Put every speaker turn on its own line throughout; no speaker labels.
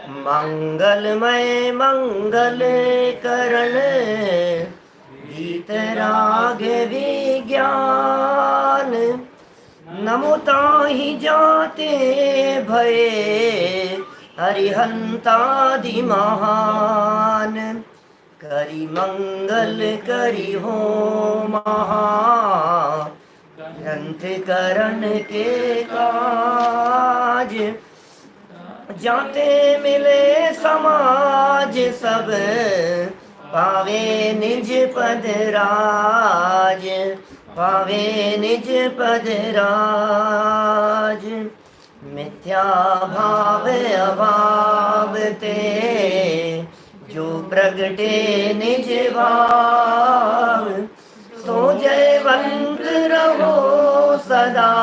मंगलमय मंगल करण वीतराग विज्ञान। नमो ताहि जाते भये हरिहंतादि महान। करि मंगल करि हो महा ग्रंथ करण के काज। जाते मिले समाज सब पावे निज पद राज। पावे निज पद राज। मिथ्या भाव अभाव ते जो प्रगटे निज भाव। सो जयवंत रहो सदा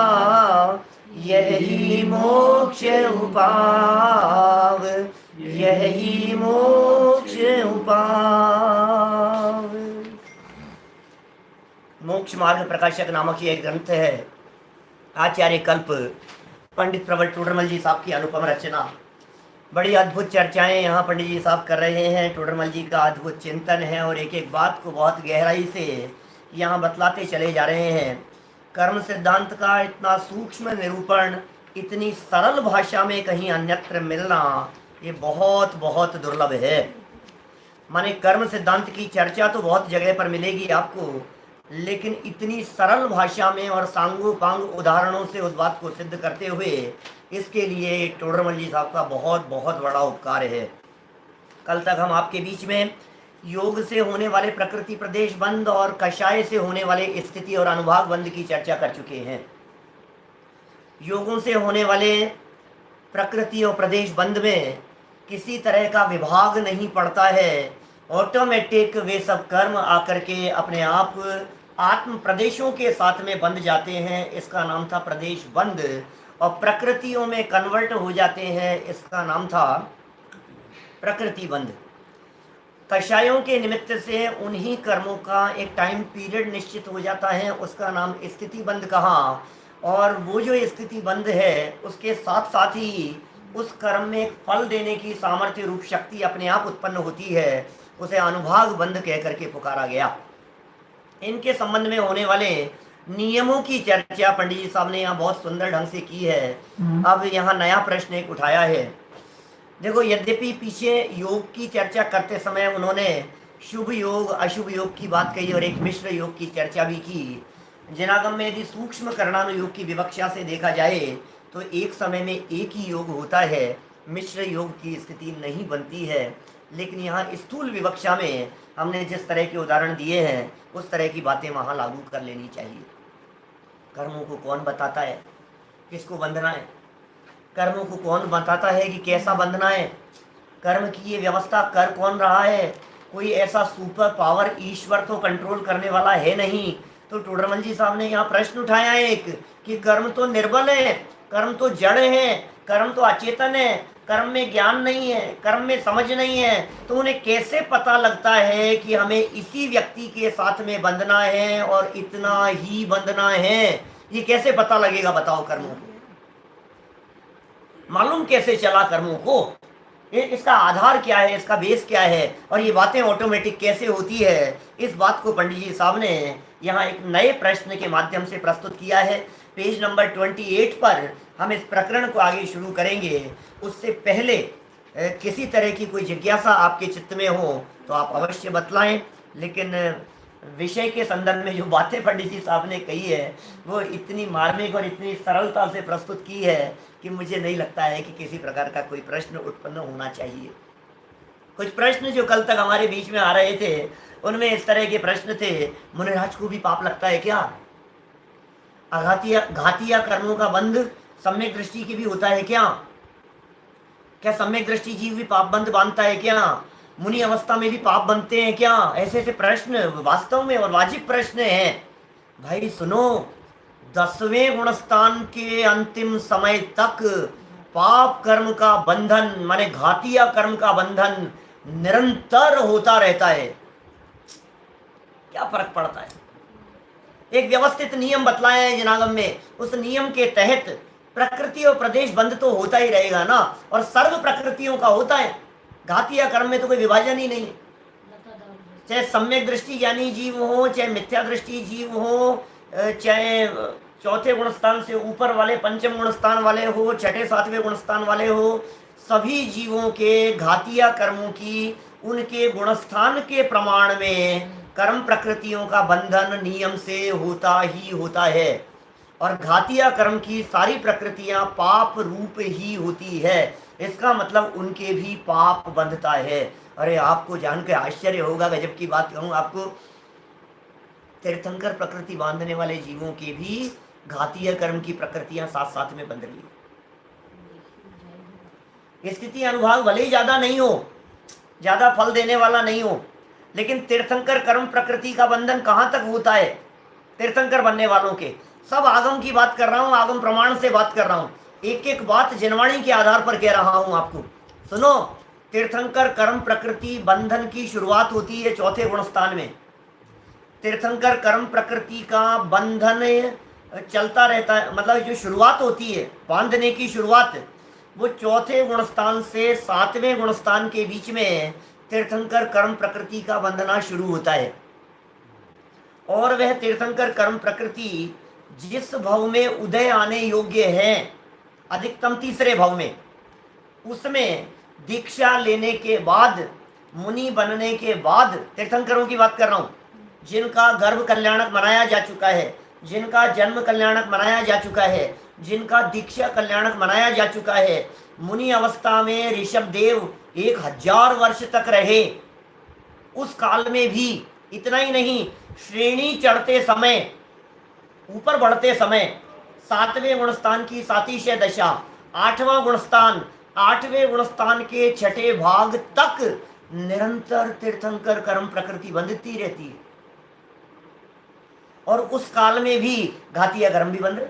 यही मोक्ष उपाव। यही मोक्ष उपाव। मोक्ष मार्ग प्रकाशक नामक ये एक ग्रंथ है। आचार्य कल्प पंडित प्रबल टोडरमल जी साहब की अनुपम रचना। बड़ी अद्भुत चर्चाएं यहाँ पंडित जी साहब कर रहे हैं। टोडरमल जी का अद्भुत चिंतन है और एक एक बात को बहुत गहराई से यहाँ बतलाते चले जा रहे हैं। कर्म सिद्धांत का इतना सूक्ष्म निरूपण इतनी सरल भाषा में कहीं अन्यत्र मिलना ये बहुत बहुत दुर्लभ है। माने कर्म सिद्धांत की चर्चा तो बहुत जगह पर मिलेगी आपको, लेकिन इतनी सरल भाषा में और सांगोपांग उदाहरणों से उस बात को सिद्ध करते हुए, इसके लिए टोडरमल जी साहब का बहुत बहुत बड़ा उपकार है। कल तक हम आपके बीच में योग से होने वाले प्रकृति प्रदेश बंद और कषाय से होने वाले स्थिति और अनुभाग बंद की चर्चा कर चुके हैं। योगों से होने वाले प्रकृति और प्रदेश बंद में किसी तरह का विभाग नहीं पड़ता है, ऑटोमेटिक वे सब कर्म आकर के अपने आप आत्म प्रदेशों के साथ में बंध जाते हैं। इसका नाम था प्रदेश बंद। और प्रकृतियों में कन्वर्ट हो जाते हैं, इसका नाम था प्रकृति बंद। कषायों के निमित्त से उन्हीं कर्मों का एक टाइम पीरियड निश्चित हो जाता है, उसका नाम स्थिति बंद कहा। और वो जो स्थिति बंद है उसके साथ साथ ही उस कर्म में एक फल देने की सामर्थ्य रूप शक्ति अपने आप उत्पन्न होती है, उसे अनुभाग बंद कह करके पुकारा गया। इनके संबंध में होने वाले नियमों की चर्चा पंडित जी साहब ने यहाँ बहुत सुंदर ढंग से की है। अब यहाँ नया प्रश्न एक उठाया है। देखो, यद्यपि पीछे योग की चर्चा करते समय उन्होंने शुभ योग अशुभ योग की बात कही और एक मिश्र योग की चर्चा भी की। जिनागम में यदि सूक्ष्म कर्णानुयोग की विवक्षा से देखा जाए तो एक समय में एक ही योग होता है, मिश्र योग की स्थिति नहीं बनती है। लेकिन यहाँ स्थूल विवक्षा में हमने जिस तरह के उदाहरण दिए हैं उस तरह की बातें वहाँ लागू कर लेनी चाहिए। कर्मों को कौन बताता है किसको बंधना है? कर्मों को कौन बताता है कि कैसा बंधना है? कर्म की ये व्यवस्था कर कौन रहा है? कोई ऐसा सुपर पावर ईश्वर तो कंट्रोल करने वाला है नहीं। तो टोडरमल जी साहब ने यहाँ प्रश्न उठाया एक कि कर्म तो निर्बल है, कर्म तो जड़ है, कर्म तो अचेतन है, कर्म में ज्ञान नहीं है, कर्म में समझ नहीं है, तो उन्हें कैसे पता लगता है कि हमें इसी व्यक्ति के साथ में बंधना है और इतना ही बंधना है? ये कैसे पता लगेगा बताओ? कर्मों को मालूम कैसे चला? कर्मों को इसका आधार क्या है, इसका बेस क्या है, और ये बातें ऑटोमेटिक कैसे होती है? इस बात को पंडित जी साहब ने यहाँ एक नए प्रश्न के माध्यम से प्रस्तुत किया है। पेज नंबर 28 पर हम इस प्रकरण को आगे शुरू करेंगे। उससे पहले किसी तरह की कोई जिज्ञासा आपके चित्त में हो तो आप अवश्य बतलाएं। लेकिन विषय के संदर्भ में जो बातें पंडित जी साहब ने कही है वो इतनी मार्मिक और इतनी सरलता से प्रस्तुत की है कि मुझे नहीं लगता है कि किसी प्रकार का कोई प्रश्न उत्पन्न होना चाहिए। कुछ प्रश्न जो कल तक हमारे बीच में आ रहे थे उनमें इस तरह के प्रश्न थे, मुनिराज को भी पाप लगता है क्या? घातिया कर्मों का बंध सम्यक दृष्टि की भी होता है क्या? क्या सम्यक दृष्टि जीव भी पाप बंध बांधता है क्या? मुनि अवस्था में भी पाप बनते हैं क्या? ऐसे ऐसे प्रश्न वास्तव में और वाजिब प्रश्न हैं। भाई सुनो, 10वें गुणस्थान के अंतिम समय तक पाप कर्म का बंधन माने घातिया कर्म का बंधन निरंतर होता रहता है। क्या फर्क पड़ता है? एक व्यवस्थित नियम बतलाया है जिनागम में, उस नियम के तहत प्रकृति और प्रदेश बंध तो होता ही रहेगा ना, और सर्व प्रकृतियों का होता है। घाती या कर्म में तो कोई विभाजन ही नहीं है। चाहे सम्यक दृष्टि ज्ञानी जीव हो, चाहे मिथ्या दृष्टि जीव हो, चाहे चौथे गुण स्थान से ऊपर वाले, पंचम गुण स्थान वाले हो, छठे सातवें गुण स्थान वाले हो, सभी जीवों के घातिया कर्मों की उनके गुणस्थान के प्रमाण में कर्म प्रकृतियों का बंधन नियम से होता ही होता है। और घातिया कर्म की सारी प्रकृतियां पाप रूप ही होती है। इसका मतलब उनके भी पाप बंधता है। अरे आपको जानकर आश्चर्य होगा, गजब की बात कहूँ आपको, तीर्थंकर प्रकृति बांधने वाले जीवों के भी घातीय कर्म की प्रकृतियां साथ साथ में बंध रही है। स्थिति अनुभाग भले ही ज्यादा नहीं हो, ज्यादा फल देने वाला नहीं हो, लेकिन तीर्थंकर कर्म प्रकृति का बंधन कहां तक होता है तीर्थंकर बनने वालों के। सब आगम की बात कर रहा हूं, आगम प्रमाण से बात कर रहा हूं, एक एक बात जनवाणी के आधार पर कह रहा हूं आपको। सुनो, तीर्थंकर कर्म प्रकृति बंधन की शुरुआत होती है चौथे गुण स्थान में। तीर्थंकर कर्म प्रकृति का बंधन चलता रहता है, मतलब जो शुरुआत होती है बांधने की शुरुआत, वो चौथे गुणस्थान से सातवें गुणस्थान के बीच में तीर्थंकर कर्म प्रकृति का बंधना शुरू होता है। और वह तीर्थंकर कर्म प्रकृति जिस भव में उदय आने योग्य है, अधिकतम तीसरे भव में, उसमें दीक्षा लेने के बाद, मुनि बनने के बाद, तीर्थंकरों की बात कर रहा हूं, जिनका गर्भ कल्याणक मनाया जा चुका है, जिनका जन्म कल्याणक मनाया जा चुका है, जिनका दीक्षा कल्याणक मनाया जा चुका है, मुनि अवस्था में ऋषभ देव 1000 वर्ष तक रहे। उस काल में भी इतना ही नहीं, श्रेणी चढ़ते समय, ऊपर बढ़ते समय, सातवें गुणस्थान की सातिशय दशा, आठवां गुणस्थान, आठवें गुणस्थान के छठे भाग तक निरंतर तीर्थंकर कर्म प्रकृति बंधती रहती है। और उस काल में भी घातिया कर्म भी बंध रहे,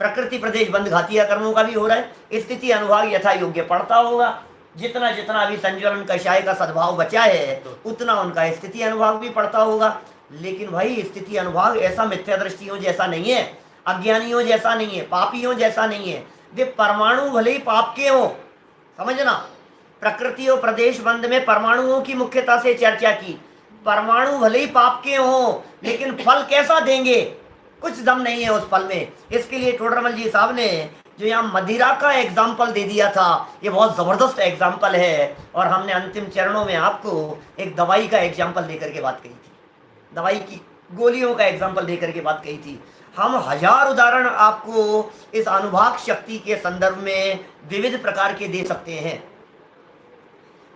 प्रकृति प्रदेश बंद घातिया कर्मों का भी हो रहा है। स्थिति अनुभाग यथा योग्य पड़ता होगा, जितना जितना अभी संज्वलन कषाय का सद्भाव बचा है उतना उनका स्थिति अनुभाग भी पड़ता होगा। लेकिन भाई स्थिति अनुभाग ऐसा मिथ्या दृष्टियों जैसा नहीं है, अज्ञानियों जैसा नहीं है, पापियों जैसा नहीं है। वे परमाणु भले ही पाप के हो, समझना, प्रकृति और प्रदेश बंद में परमाणुओं की मुख्यता से चर्चा की। परमाणु भले ही पाप के हो, लेकिन फल कैसा देंगे, कुछ दम नहीं है उस फल में। इसके लिए टोडरमल जी साहब ने जो यहाँ मदिरा का एग्जाम्पल दे दिया था, ये बहुत जबरदस्त एग्जाम्पल है। और हमने अंतिम चरणों में आपको एक दवाई का एग्जाम्पल देकर के बात कही थी, दवाई की गोलियों का एग्जाम्पल देकर के बात कही थी। हम 1000 उदाहरण आपको इस अनुभाग शक्ति के संदर्भ में विविध प्रकार के दे सकते हैं।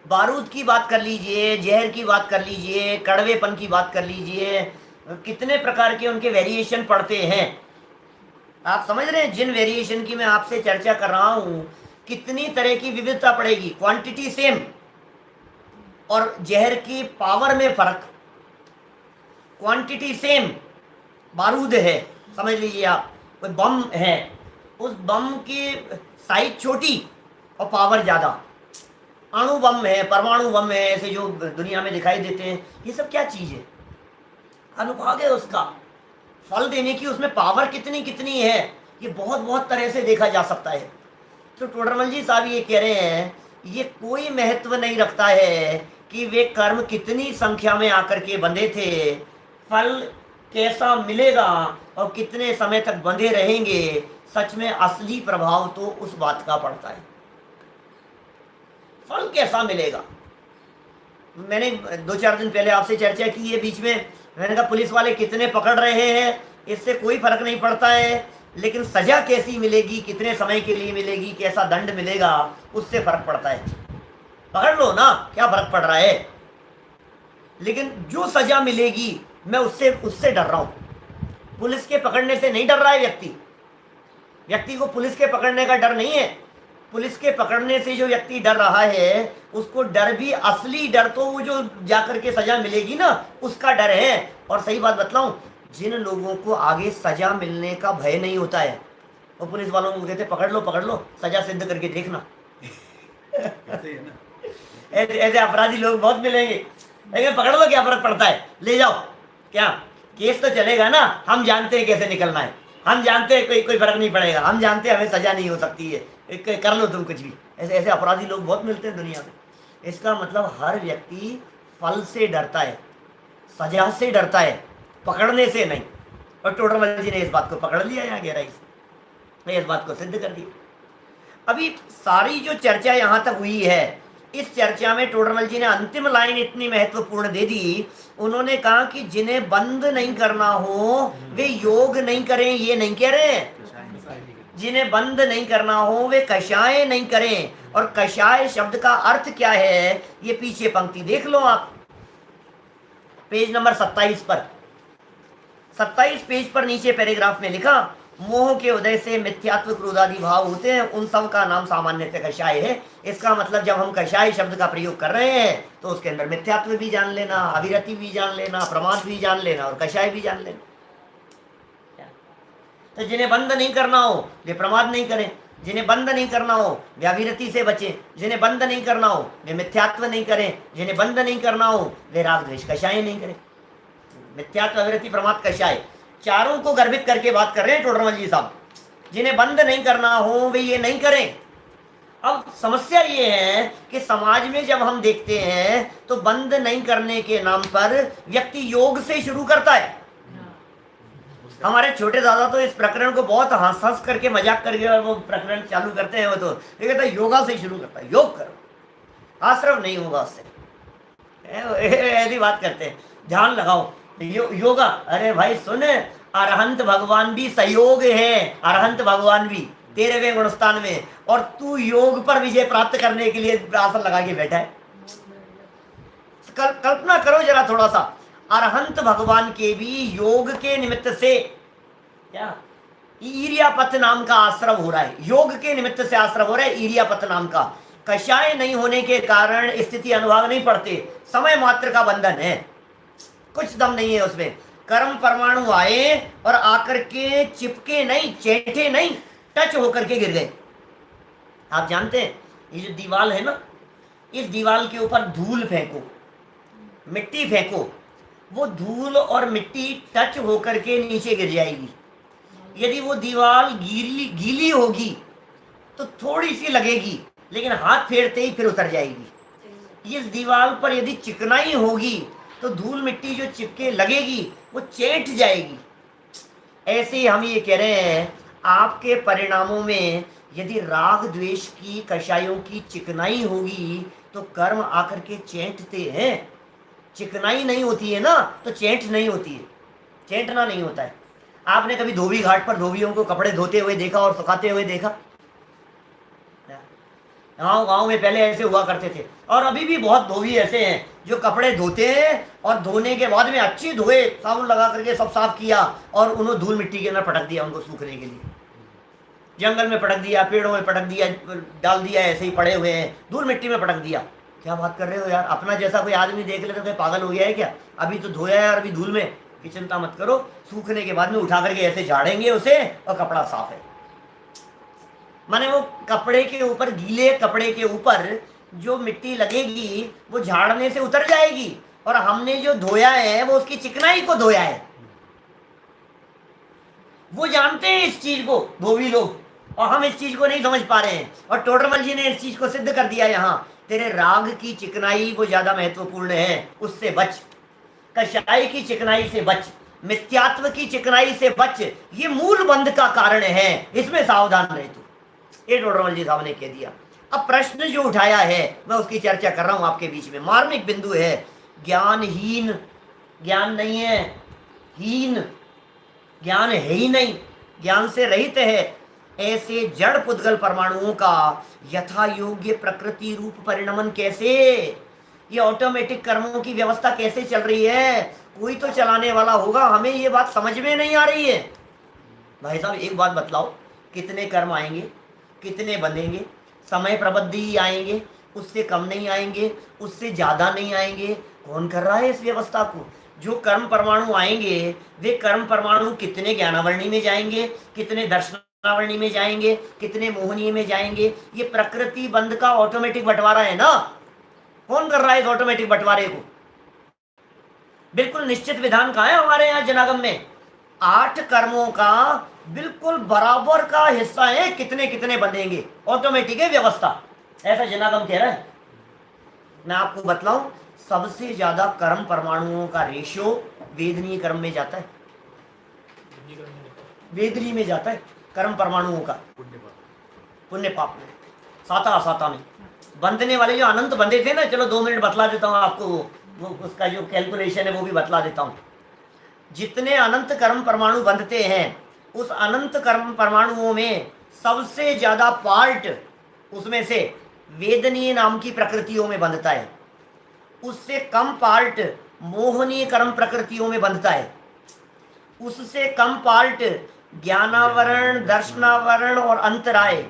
बारूद की बात कर लीजिए, जहर की बात कर लीजिए, कड़वेपन की बात कर लीजिए, कितने प्रकार के उनके वेरिएशन पड़ते हैं। आप समझ रहे हैं, जिन वेरिएशन की मैं आपसे चर्चा कर रहा हूं, कितनी तरह की विविधता पड़ेगी। क्वांटिटी सेम, और जहर की पावर में फर्क। क्वांटिटी सेम, बारूद है समझ लीजिए आप, कोई बम है, उस बम की साइज छोटी और पावर ज़्यादा। अणु बम है, परमाणु बम है, ऐसे जो दुनिया में दिखाई देते हैं, ये सब क्या चीज़ है, अनुभाग है उसका। फल देने की उसमें पावर कितनी कितनी है, ये बहुत बहुत तरह से देखा जा सकता है। तो टोडरमल जी साहब ये कह रहे हैं, ये कोई महत्व नहीं रखता है कि वे कर्म कितनी संख्या में आकर के बंधे थे, फल कैसा मिलेगा और कितने समय तक बंधे रहेंगे। सच में असली प्रभाव तो उस बात का पड़ता है, फल कैसा मिलेगा। मैंने 2-4 दिन पहले आपसे चर्चा की है बीच में, मैंने कहा पुलिस वाले कितने पकड़ रहे हैं इससे कोई फर्क नहीं पड़ता है, लेकिन सजा कैसी मिलेगी, कितने समय के लिए मिलेगी, कैसा दंड मिलेगा, उससे फर्क पड़ता है। पकड़ लो ना, क्या फर्क पड़ रहा है, लेकिन जो सजा मिलेगी मैं उससे डर रहा हूं। पुलिस के पकड़ने से नहीं डर रहा है व्यक्ति को पुलिस के पकड़ने का डर नहीं है। पुलिस के पकड़ने से जो व्यक्ति डर रहा है, उसको डर भी, असली डर तो वो जो जाकर के सजा मिलेगी ना, उसका डर है। और सही बात बतलाऊं, जिन लोगों को आगे सजा मिलने का भय नहीं होता है, वो पुलिस वालों को कहते पकड़ लो, सजा सिद्ध करके देखना। ऐसे अपराधी लोग बहुत मिलेंगे, लेकिन पकड़ लो क्या फर्क पड़ता है, ले जाओ, क्या केस तो चलेगा ना, हम जानते हैं कैसे निकलना है। हम जानते हैं कोई कोई फर्क नहीं पड़ेगा, हम जानते हैं हमें सजा नहीं हो सकती है, कर लो तुम कुछ भी। ऐसे ऐसे अपराधी लोग बहुत मिलते हैं दुनिया में। इसका मतलब हर व्यक्ति फल से डरता है, सजा से डरता है, पकड़ने से नहीं। और टोडरमल जी ने इस बात को पकड़ लिया यहाँ गहराई से, इस बात को सिद्ध कर दिया। अभी सारी जो चर्चा यहाँ तक हुई है, इस चर्चा में टोडरमल जी ने अंतिम लाइन इतनी महत्वपूर्ण दे दी। उन्होंने कहा कि जिन्हें बंद नहीं करना हो वे योग नहीं करें, ये नहीं कह रहे हैं। जिन्हें बंद नहीं करना हो वे कषाय नहीं करें। और कषाय शब्द का अर्थ क्या है, ये पीछे पंक्ति देख लो आप, पेज नंबर 27 पर, 27 पेज पर नीचे पैराग्राफ में लिखा, मोह के उदय से मिथ्यात्व क्रोधादि भाव होते हैं, उन सब का नाम सामान्यतः कषाय है। इसका मतलब जब हम कषाय शब्द का प्रयोग कर रहे हैं तो उसके अंदर मिथ्यात्व भी जान लेना, अविरति भी जान लेना, प्रमाद भी जान लेना और कषाय भी जान लेना। तो जिन्हें बंद नहीं करना हो वे प्रमाद नहीं करें, जिन्हें बंद नहीं करना हो वे अविरति से बचें, जिन्हें बंद नहीं करना हो वे मिथ्यात्व नहीं करें, जिन्हें बंद नहीं करना हो वे राग द्वेष कषाय नहीं करें। मिथ्यात्व, अविरति, प्रमाद, कषाय, चारों को गर्भित करके बात कर रहे हैं टोडरमल जी साहब। जिन्हें बंद नहीं करना हो वे ये नहीं करें। अब समस्या ये है कि समाज में जब हम देखते हैं तो बंद नहीं करने के नाम पर व्यक्ति योग से शुरू करता है। हमारे छोटे दादा तो इस प्रकरण को बहुत हंस हंस करके मजाक करके वो प्रकरण चालू करते हैं। वो तो ये कहता है योगा से शुरू करता है, योग करो, आश्रम नहीं होगा उससे, ऐसी बात करते हैं। ध्यान लगाओ, योगा, अरे भाई सुन, अरहंत भगवान भी सहयोग है, अरहंत भगवान भी 13वें गुणस्थान में, और तू योग पर विजय प्राप्त करने के लिए आसन लगा के बैठा है। कल्पना करो जरा थोड़ा सा, अरहंत भगवान के भी योग के निमित्त से क्या ईरियापत नाम का आश्रम हो रहा है, योग के निमित्त से आश्रम हो रहा है ईरियापत नाम का। कषाय नहीं होने के कारण स्थिति अनुभाग नहीं पड़ते, समय मात्र का बंधन है, कुछ दम नहीं है उसमें। कर्म परमाणु आए और आकर के चिपके नहीं, चेठे नहीं, टच होकर के गिर गए। आप जानते हैं ये जो दीवार है ना, इस दीवार के ऊपर धूल फेंको, मिट्टी फेंको, वो धूल और मिट्टी टच होकर के नीचे गिर जाएगी। यदि वो दीवार गीली होगी तो थोड़ी सी लगेगी, लेकिन हाथ फेरते ही फिर उतर जाएगी। इस दीवार पर यदि चिकनाई होगी तो धूल मिट्टी जो चिपके लगेगी वो चेट जाएगी। ऐसे ही हम ये कह रहे हैं, आपके परिणामों में यदि राग द्वेष की, कषायों की चिकनाई होगी तो कर्म आकर के चेंटते हैं। चिकनाई नहीं होती है ना तो चेंट नहीं होती है, चेंटना नहीं होता है। आपने कभी धोबी घाट पर धोबियों को कपड़े धोते हुए देखा और सुखाते हुए देखा? गाँव में पहले ऐसे हुआ करते थे, और अभी भी बहुत धोबी ऐसे हैं जो कपड़े धोते हैं और धोने के बाद में अच्छी धोए, साबुन लगा करके सब साफ किया और उन्होंने धूल मिट्टी के अंदर पटक दिया उनको सूखने के लिए। जंगल में पटक दिया, पेड़ों में पटक दिया, डाल दिया, ऐसे ही पड़े हुए हैं, धूल मिट्टी में पटक दिया। क्या बात कर रहे हो यार, अपना जैसा कोई आदमी देख ले तो कोई पागल हो गया है क्या? अभी तो धोया है और अभी धूल में, कि चिंता मत करो, सूखने के बाद में उठा करके ऐसे झाड़ेंगे उसे और कपड़ा साफ है। माने वो कपड़े के ऊपर, गीले कपड़े के ऊपर जो मिट्टी लगेगी वो झाड़ने से उतर जाएगी, और हमने जो धोया है वो उसकी चिकनाई को धोया है। वो जानते हैं इस चीज को धोबी लोग, और हम इस चीज को नहीं समझ पा रहे हैं। और टोडरमल जी ने इस चीज को सिद्ध कर दिया यहाँ, तेरे राग की चिकनाई वो ज्यादा महत्वपूर्ण है, उससे बच, कषाय की चिकनाई से बच, मिथ्यात्व की चिकनाई से बच, ये मूल बंध का कारण है, इसमें सावधान रहे तू। ये टोडरमल जी साहब ने कह दिया। अब प्रश्न जो उठाया है मैं उसकी चर्चा कर रहा हूं आपके बीच में। मार्मिक बिंदु है, ज्ञानहीन, ज्ञान नहीं है, हीन, ज्ञान है ही नहीं, ज्ञान से रहित है, ऐसे जड़ पुद्गल परमाणुओं का यथा योग्य प्रकृति रूप परिणमन कैसे, ये ऑटोमेटिक कर्मों की व्यवस्था कैसे चल रही है? कोई तो चलाने वाला होगा, हमें ये बात समझ में नहीं आ रही है। भाई साहब एक बात बतलाओ, कितने कर्म आएंगे, कितने बंधेंगे? समय प्रबद्ध ही आएंगे, उससे कम नहीं आएंगे, उससे ज्यादा नहीं आएंगे। कौन कर रहा है इस व्यवस्था को? जो कर्म परमाणु आएंगे वे कर्म परमाणु कितने ज्ञानावरणी में जाएंगे, कितने दर्शनावरणी में जाएंगे, कितने मोहनीय में जाएंगे? ये प्रकृति बंध का ऑटोमेटिक बंटवारा है ना। कौन कर रहा है इस ऑटोमेटिक बंटवारे को? बिल्कुल निश्चित विधान कहाँ है हमारे यहाँ जनागम में? 8 कर्मों का बिल्कुल बराबर का हिस्सा है, कितने कितने बनेंगे, ऑटोमेटिक है व्यवस्था, ऐसा जनागम कह रहा है। मैं आपको बतलाऊं, सबसे ज्यादा कर्म परमाणुओं का रेशियो वेदनीय कर्म में जाता है, वेदनीय में जाता है कर्म परमाणुओं का, पुण्य पाप में, साता असाता में बंधने वाले जो अनंत बंधे थे ना, चलो 2 मिनट बतला देता हूँ आपको, वो उसका जो कैलकुलेशन है वो भी बतला देता हूँ। जितने अनंत कर्म परमाणु बंधते हैं, उस अनंत कर्म परमाणुओं में सबसे ज्यादा पार्ट उसमें से वेदनीय नाम की प्रकृतियों में बंधता है, उससे कम पार्ट मोहनीय कर्म प्रकृतियों में बंधता है, उससे कम पार्ट ज्ञानावरण, दर्शनावरण और अंतराय,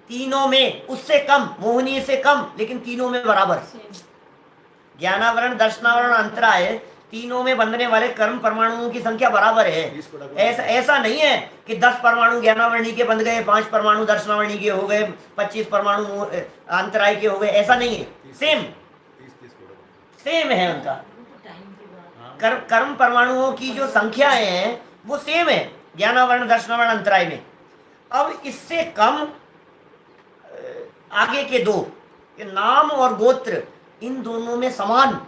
तीनों में उससे कम, मोहनीय से कम, लेकिन तीनों में बराबर। ज्ञानावरण, दर्शनावरण, अंतराय, तीनों में बंधने वाले कर्म परमाणुओं की संख्या बराबर है। ऐसा नहीं है कि 10 परमाणु ज्ञानावरणी के बंध गए, 5 परमाणु दर्शनावरणी के हो गए, 25 परमाणु अंतराय के हो गए, ऐसा नहीं है। सेम है उनका, कर्म परमाणुओं की जो संख्याएं हैं वो सेम है ज्ञानावरण, दर्शनावरण, अंतराय में। अब इससे कम आगे के दो, नाम और गोत्र, इन दोनों में समान,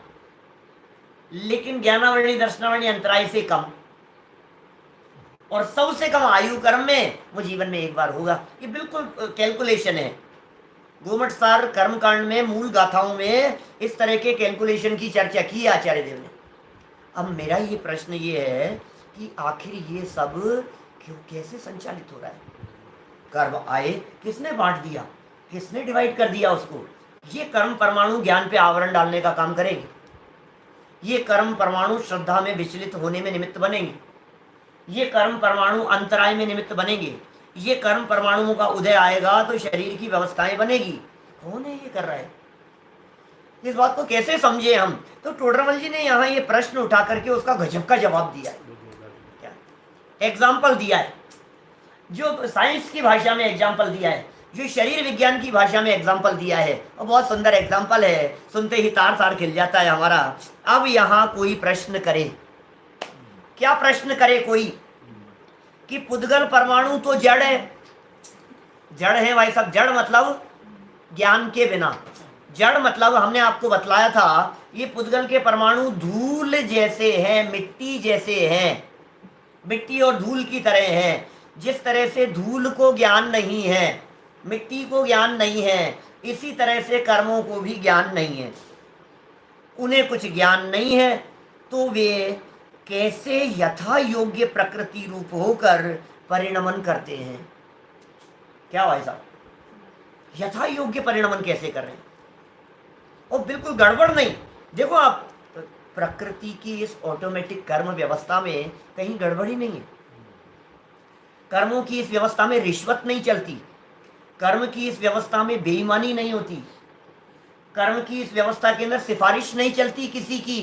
लेकिन ज्ञानावरणी, दर्शनावरणी, अंतराय से कम, और सबसे कम आयु कर्म में वो जीवन में एक बार होगा। ये बिल्कुल कैलकुलेशन है। गोमट सार कर्मकांड में, मूल गाथाओं में इस तरह के कैलकुलेशन की चर्चा की है आचार्य देव ने। अब मेरा ये प्रश्न ये है कि आखिर ये सब क्यों, कैसे संचालित हो रहा है? कर्म आए, किसने बांट दिया, किसने डिवाइड कर दिया उसको? ये कर्म परमाणु ज्ञान पे आवरण डालने का काम करेंगे, ये कर्म परमाणु श्रद्धा में विचलित होने में निमित्त बनेंगे, ये कर्म परमाणु अंतराय में निमित्त बनेंगे, ये कर्म परमाणुओं का उदय आएगा तो शरीर की व्यवस्थाएं बनेगी। कौन है ये कर रहा है? इस बात को कैसे समझे हम? तो टोडरमल जी ने यहाँ ये प्रश्न उठा करके उसका गजब का जवाब दिया है, क्या एग्जाम्पल दिया है, जो साइंस की भाषा में एग्जाम्पल दिया है, जो शरीर विज्ञान की भाषा में एग्जाम्पल दिया है, और बहुत सुंदर एग्जाम्पल है, सुनते ही तार तार खिल जाता है हमारा। अब यहाँ कोई प्रश्न करे, क्या प्रश्न करे कोई कि पुद्गल परमाणु तो जड़ है, जड़ है भाई साहब, जड़ मतलब ज्ञान के बिना, जड़ मतलब हमने आपको बतलाया था, ये पुद्गल के परमाणु धूल जैसे हैं, मिट्टी जैसे हैं, मिट्टी और धूल की तरह हैं। जिस तरह से धूल को ज्ञान नहीं है, मिट्टी को ज्ञान नहीं है, इसी तरह से कर्मों को भी ज्ञान नहीं है। उन्हें कुछ ज्ञान नहीं है तो वे कैसे यथा योग्य प्रकृति रूप होकर परिणमन करते हैं? क्या भाई साहब, यथा योग्य परिणमन कैसे कर रहे हैं? और बिल्कुल गड़बड़ नहीं। देखो आप, प्रकृति की इस ऑटोमेटिक कर्म व्यवस्था में कहीं गड़बड़ी नहीं है। कर्मों की इस व्यवस्था में रिश्वत नहीं चलती, कर्म की इस व्यवस्था में बेईमानी नहीं होती, कर्म की इस व्यवस्था के अंदर सिफारिश नहीं चलती किसी की,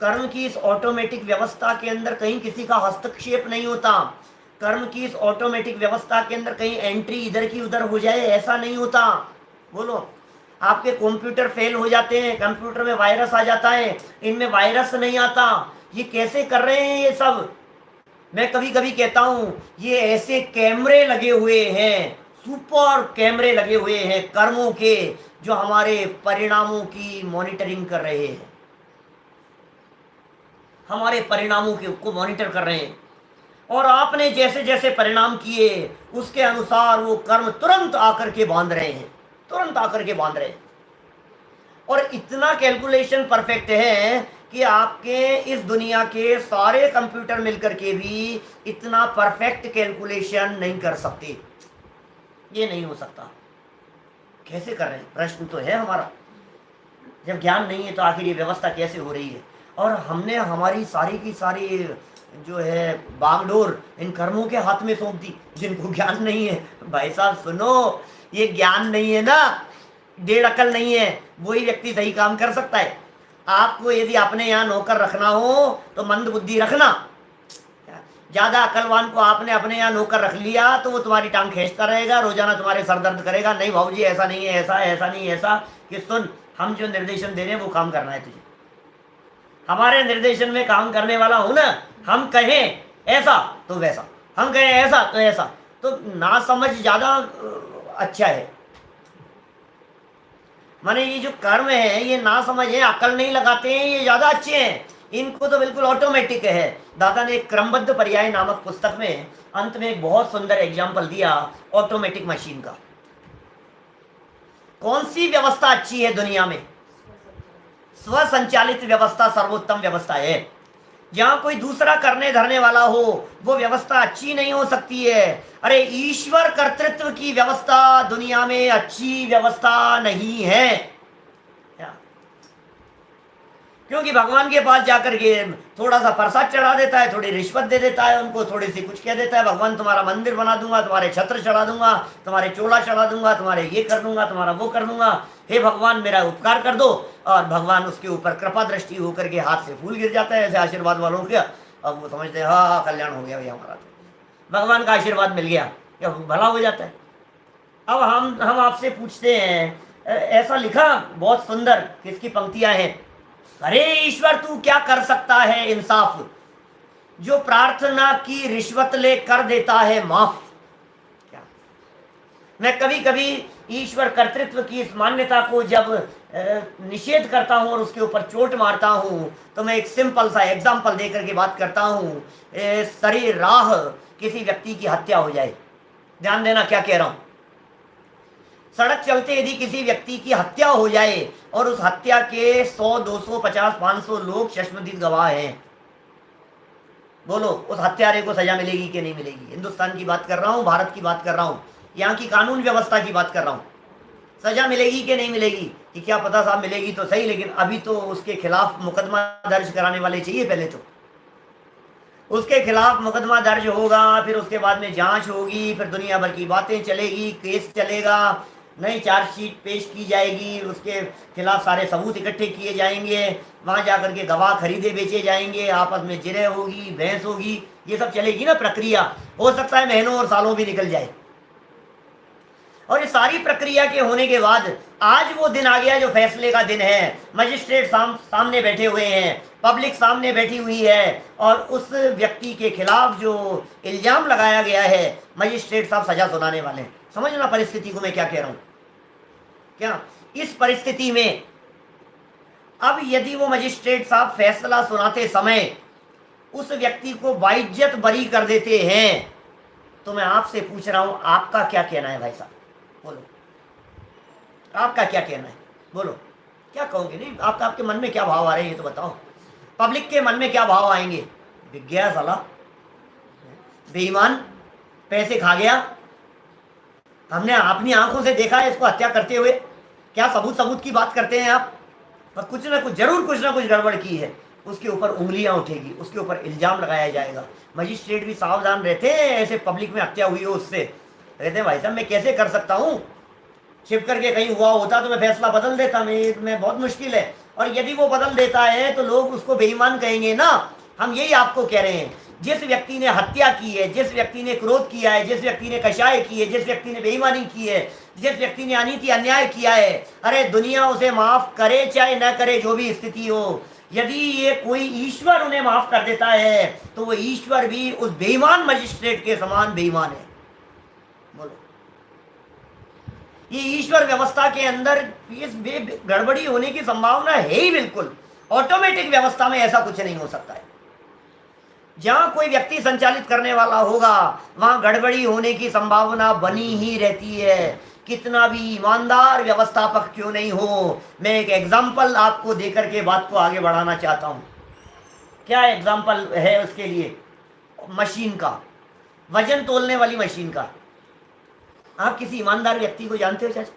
कर्म की इस ऑटोमेटिक व्यवस्था के अंदर कहीं किसी का हस्तक्षेप नहीं होता, कर्म की इस ऑटोमेटिक व्यवस्था के अंदर कहीं एंट्री इधर की उधर हो जाए, ऐसा नहीं होता। बोलो, आपके कंप्यूटर फेल हो जाते हैं, कंप्यूटर में वायरस आ जाता है, इनमें वायरस नहीं आता। ये कैसे कर रहे हैं ये सब? मैं कभी कभी कहता हूं, ये ऐसे कैमरे लगे हुए हैं, सुपर कैमरे लगे हुए हैं कर्मों के, जो हमारे परिणामों की मॉनिटरिंग कर रहे हैं, हमारे परिणामों को मॉनिटर कर रहे हैं। और आपने जैसे जैसे परिणाम किए उसके अनुसार वो कर्म तुरंत आकर के बांध रहे हैं, तुरंत आकर के बांध रहे हैं। और इतना कैलकुलेशन परफेक्ट है कि आपके इस दुनिया के सारे कंप्यूटर मिलकर के भी इतना परफेक्ट कैलकुलेशन नहीं कर सकते। ये नहीं हो सकता। कैसे कर रहे हैं? प्रश्न तो है हमारा। जब ज्ञान नहीं है तो आखिर ये व्यवस्था कैसे हो रही है? और हमने हमारी सारी की सारी जो है बागडोर इन कर्मों के हाथ में सौंप दी, जिनको ज्ञान नहीं है। भाई साहब सुनो, ये ज्ञान नहीं है ना, डेढ़ अकल नहीं है, वही व्यक्ति सही काम कर सकता है। आपको यदि अपने यहाँ नौकर रखना हो तो मंद बुद्धि रखना। ज्यादा अकलवान को आपने अपने यहाँ नौकर रख लिया तो वो तुम्हारी टांग खींचता रहेगा, रोजाना तुम्हारे सर दर्द करेगा। नहीं भाऊ जी, ऐसा नहीं है, ऐसा ऐसा नहीं ऐसा, कि सुन, हम जो निर्देशन दे रहे हैं वो काम करना है तुझे, हमारे निर्देशन में काम करने वाला हूं ना, हम कहें ऐसा तो वैसा। हम कहें ऐसा तो ऐसा, तो ना समझ ज़्यादा अच्छा है। माने ये जो कर्म है ये ना समझ है, अकल नहीं लगाते हैं, ये ज़्यादा अच्छे हैं। इनको तो बिल्कुल ऑटोमेटिक है। दादा ने एक क्रमबद्ध पर्याय नामक पुस्तक में अंत में एक बहुत सुंदर एग्जाम्पल दिया ऑटोमेटिक मशीन का। कौन सी व्यवस्था अच्छी है दुनिया में? स्वसंचालित व्यवस्था सर्वोत्तम व्यवस्था है। जहां कोई दूसरा करने धरने वाला हो वो व्यवस्था अच्छी नहीं हो सकती है। अरे ईश्वर कर्तृत्व की व्यवस्था दुनिया में अच्छी व्यवस्था नहीं है। क्योंकि भगवान के पास जाकर के थोड़ा सा प्रसाद चढ़ा देता है, थोड़ी रिश्वत दे देता है उनको, थोड़ी सी कुछ कह देता है, भगवान तुम्हारा मंदिर बना दूंगा, तुम्हारे छत्र चढ़ा दूंगा, तुम्हारे चोला चढ़ा दूंगा, तुम्हारे ये कर दूंगा, तुम्हारा वो कर दूंगा, हे भगवान मेरा उपकार कर दो। और भगवान उसके ऊपर कृपा दृष्टि होकर के हाथ से फूल गिर जाता है ऐसे आशीर्वाद वालों के। अब वो समझते हैं हाँ हाँ कल्याण हो गया भैया हमारा, तो भगवान का आशीर्वाद मिल गया, या भला हो जाता है। अब हम आपसे पूछते हैं, ऐसा लिखा बहुत सुंदर किसकी पंक्तियां हैं, अरे ईश्वर तू क्या कर सकता है इंसाफ, जो प्रार्थना की रिश्वत ले कर देता है माफ। क्या मैं कभी कभी ईश्वर कर्तृत्व की इस मान्यता को जब निषेध करता हूं और उसके ऊपर चोट मारता हूं, तो मैं एक सिंपल सा एग्जाम्पल देकर के बात करता हूं। शरीर राह किसी व्यक्ति की हत्या हो जाए, ध्यान देना क्या कह रहा हूं। सड़क चलते यदि किसी व्यक्ति की हत्या हो जाए और उस हत्या के 100, 200, 50, 500 लोग चश्मदीद गवाह हैं, बोलो उस हत्यारे को सजा मिलेगी कि नहीं मिलेगी? हिंदुस्तान की बात कर रहा हूं, भारत की बात कर रहा हूं, यहाँ की कानून व्यवस्था की बात कर रहा हूं। सजा मिलेगी कि नहीं मिलेगी कि क्या पता साहब, मिलेगी तो सही, लेकिन अभी तो उसके खिलाफ मुकदमा दर्ज कराने वाले चाहिए। पहले तो उसके खिलाफ मुकदमा दर्ज होगा, फिर उसके बाद में जांच होगी, फिर दुनिया भर की बातें चलेगी, केस चलेगा, नई चार्जशीट पेश की जाएगी, उसके खिलाफ सारे सबूत इकट्ठे किए जाएंगे, वहां जाकर के गवाह खरीदे बेचे जाएंगे, आपस में जिरह होगी, बहस होगी, ये सब चलेगी ना प्रक्रिया। हो सकता है महीनों और सालों भी निकल जाए। और इस सारी प्रक्रिया के होने के बाद आज वो दिन आ गया जो फैसले का दिन है। मजिस्ट्रेट सामने बैठे हुए हैं, पब्लिक सामने बैठी हुई है, और उस व्यक्ति के खिलाफ जो इल्जाम लगाया गया है मजिस्ट्रेट साहब सजा सुनाने वाले हैं। समझना परिस्थिति को मैं क्या कह रहा हूं। क्या इस परिस्थिति में अब यदि वो मजिस्ट्रेट साहब फैसला सुनाते समय उस व्यक्ति को बाइज्जत बरी कर देते हैं, तो मैं आपसे पूछ रहा हूं आपका क्या कहना है भाई साहब? बोलो आपका क्या कहना है, बोलो क्या कहोगे? नहीं आपका, आपके मन में क्या भाव आ रहे हैं ये तो बताओ। पब्लिक के मन में क्या भाव आएंगे? बिक गया साला, बेईमान, पैसे खा गया, हमने अपनी आंखों से देखा है इसको हत्या करते हुए, क्या सबूत की बात करते हैं आप? पर कुछ ना कुछ जरूर कुछ ना कुछ गड़बड़ की है, उसके ऊपर उंगलियां उठेगी, उसके ऊपर इल्जाम लगाया जाएगा। मजिस्ट्रेट भी सावधान रहते हैं, ऐसे पब्लिक में हत्या हुई हो उससे कहते हैं भाई साहब मैं कैसे कर सकता हूँ, छिप करके कहीं हुआ होता तो मैं फैसला बदल देता, मैं बहुत मुश्किल है। और यदि वो बदल देता है तो लोग उसको बेईमान कहेंगे ना। हम यही आपको कह रहे हैं, जिस व्यक्ति ने हत्या की है, जिस व्यक्ति ने क्रोध किया है, जिस व्यक्ति ने कषाय की है, जिस व्यक्ति ने बेईमानी की है, जिस व्यक्ति ने अनीति अन्याय किया है, अरे दुनिया उसे माफ करे चाहे न करे, जो भी स्थिति हो, यदि ये कोई ईश्वर उन्हें माफ कर देता है तो वो ईश्वर भी उस बेईमान मजिस्ट्रेट के समान बेईमान है। बोलो ये ईश्वर व्यवस्था के अंदर इस गड़बड़ी होने की संभावना है ही बिल्कुल। ऑटोमेटिक व्यवस्था में ऐसा कुछ नहीं हो सकता है। जहां कोई व्यक्ति संचालित करने वाला होगा वहां गड़बड़ी होने की संभावना बनी ही रहती है, कितना भी ईमानदार व्यवस्थापक क्यों नहीं हो। मैं एक एग्जाम्पल आपको देकर के बात को आगे बढ़ाना चाहता हूं। क्या एग्जाम्पल है उसके लिए? मशीन का, वजन तोलने वाली मशीन का। आप किसी ईमानदार व्यक्ति को जानते हो चाचा?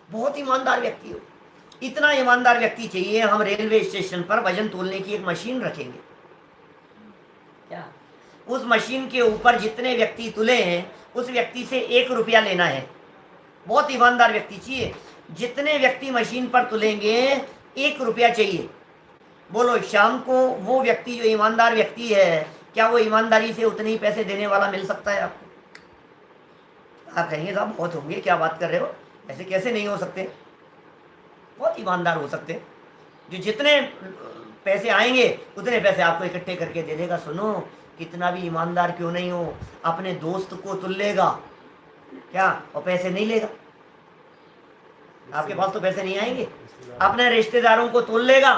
बहुत ईमानदार व्यक्ति हो, इतना ईमानदार व्यक्ति चाहिए, हम रेलवे स्टेशन पर वजन तोलने की एक मशीन रखेंगे। क्या उस मशीन के ऊपर जितने व्यक्ति तुले हैं उस व्यक्ति से 1 रुपया लेना है? बहुत ईमानदार व्यक्ति चाहिए। जितने व्यक्ति मशीन पर तुलेंगे 1 रुपया चाहिए। बोलो शाम को वो व्यक्ति जो ईमानदार व्यक्ति है, क्या वो ईमानदारी से उतने ही पैसे देने वाला मिल सकता है आपको? आप कहेंगे साहब बहुत होंगे, क्या बात कर रहे हो, ऐसे कैसे नहीं हो सकते? बहुत ईमानदार हो सकते, जो जितने पैसे आएंगे उतने पैसे आपको इकट्ठे करके दे देगा। सुनो कितना भी ईमानदार क्यों नहीं हो, अपने दोस्त को तुल लेगा क्या और पैसे नहीं लेगा? आपके पास तो पैसे नहीं आएंगे। अपने रिश्तेदारों को तुल लेगा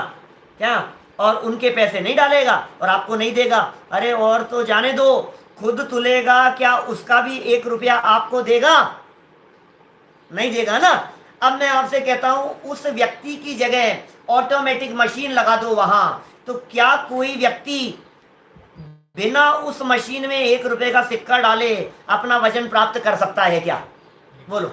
क्या और उनके पैसे नहीं डालेगा और आपको नहीं देगा। अरे और तो जाने दो, खुद तुलेगा क्या उसका भी 1 रुपया आपको देगा? नहीं देगा ना। अब मैं आपसे कहता हूं, उस व्यक्ति की जगह ऑटोमेटिक मशीन लगा दो वहां, तो क्या कोई व्यक्ति बिना उस मशीन में 1 रुपए का सिक्का डाले अपना वजन प्राप्त कर सकता है क्या? बोलो,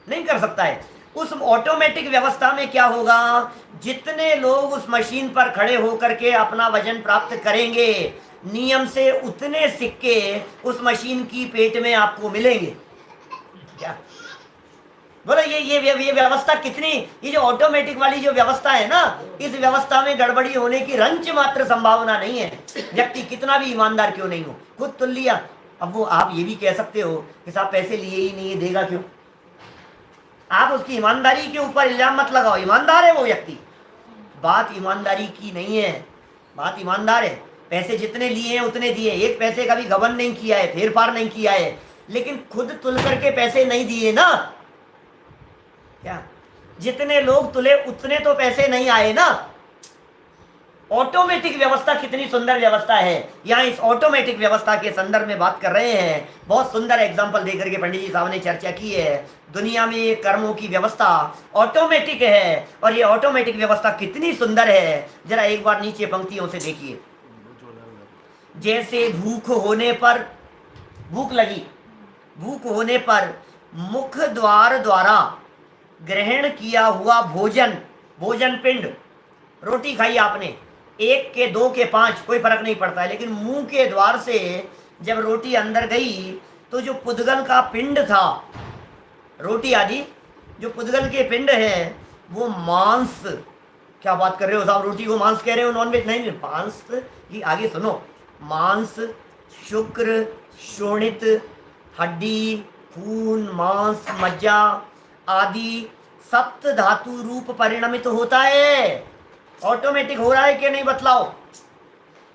नहीं कर सकता है। उस ऑटोमेटिक व्यवस्था में क्या होगा, जितने लोग उस मशीन पर खड़े होकर के अपना वजन प्राप्त करेंगे, नियम से उतने सिक्के उस मशीन की पेट में आपको मिलेंगे क्या? बोलो, ये व्यवस्था कितनी, ये जो ऑटोमेटिक वाली जो व्यवस्था है ना, इस व्यवस्था में गड़बड़ी होने की रंच मात्र संभावना नहीं है। व्यक्ति कितना भी ईमानदार क्यों नहीं हो, खुद तुल लिया। अब वो आप ये भी कह सकते हो कि साहब पैसे लिए ही नहीं है, देगा क्यों? आप उसकी ईमानदारी के ऊपर इल्जाम मत लगाओ। ईमानदार है वो व्यक्ति, बात ईमानदारी की नहीं है, बात ईमानदार है। पैसे जितने लिए हैं उतने दिए, 1 पैसे का भी गबन नहीं किया है, फेर फार नहीं किया है, लेकिन खुद तुल करके पैसे नहीं दिए ना क्या? जितने लोग तुले उतने तो पैसे नहीं आए ना। ऑटोमेटिक व्यवस्था कितनी सुंदर व्यवस्था है। यहाँ इस ऑटोमेटिक व्यवस्था के संदर्भ में बात कर रहे हैं। बहुत सुंदर एग्जांपल देकर के पंडित जी साहब ने चर्चा की है। दुनिया में ये कर्मों की व्यवस्था ऑटोमेटिक है, और ये ऑटोमेटिक व्यवस्था कितनी सुंदर है, जरा एक बार नीचे पंक्तियों से देखिए। जैसे भूख होने पर, भूख लगी, भूख होने पर मुख द्वार द्वारा ग्रहण किया हुआ भोजन, भोजन पिंड, रोटी खाई आपने, 1 के 2 के 5 कोई फर्क नहीं पड़ता है, लेकिन मुंह के द्वार से जब रोटी अंदर गई तो जो पुद्गल का पिंड था, रोटी आदि जो पुद्गल के पिंड है, वो मांस, क्या बात कर रहे हो साहब, रोटी को मांस कह रहे हो, नॉनवेज नहीं, मांस ये आगे सुनो, मांस, शुक्र, शोणित, हड्डी, खून, मांस, मज्जा आदि सप्त धातु रूप परिणमित होता है। ऑटोमेटिक हो रहा है कि नहीं बतलाओ?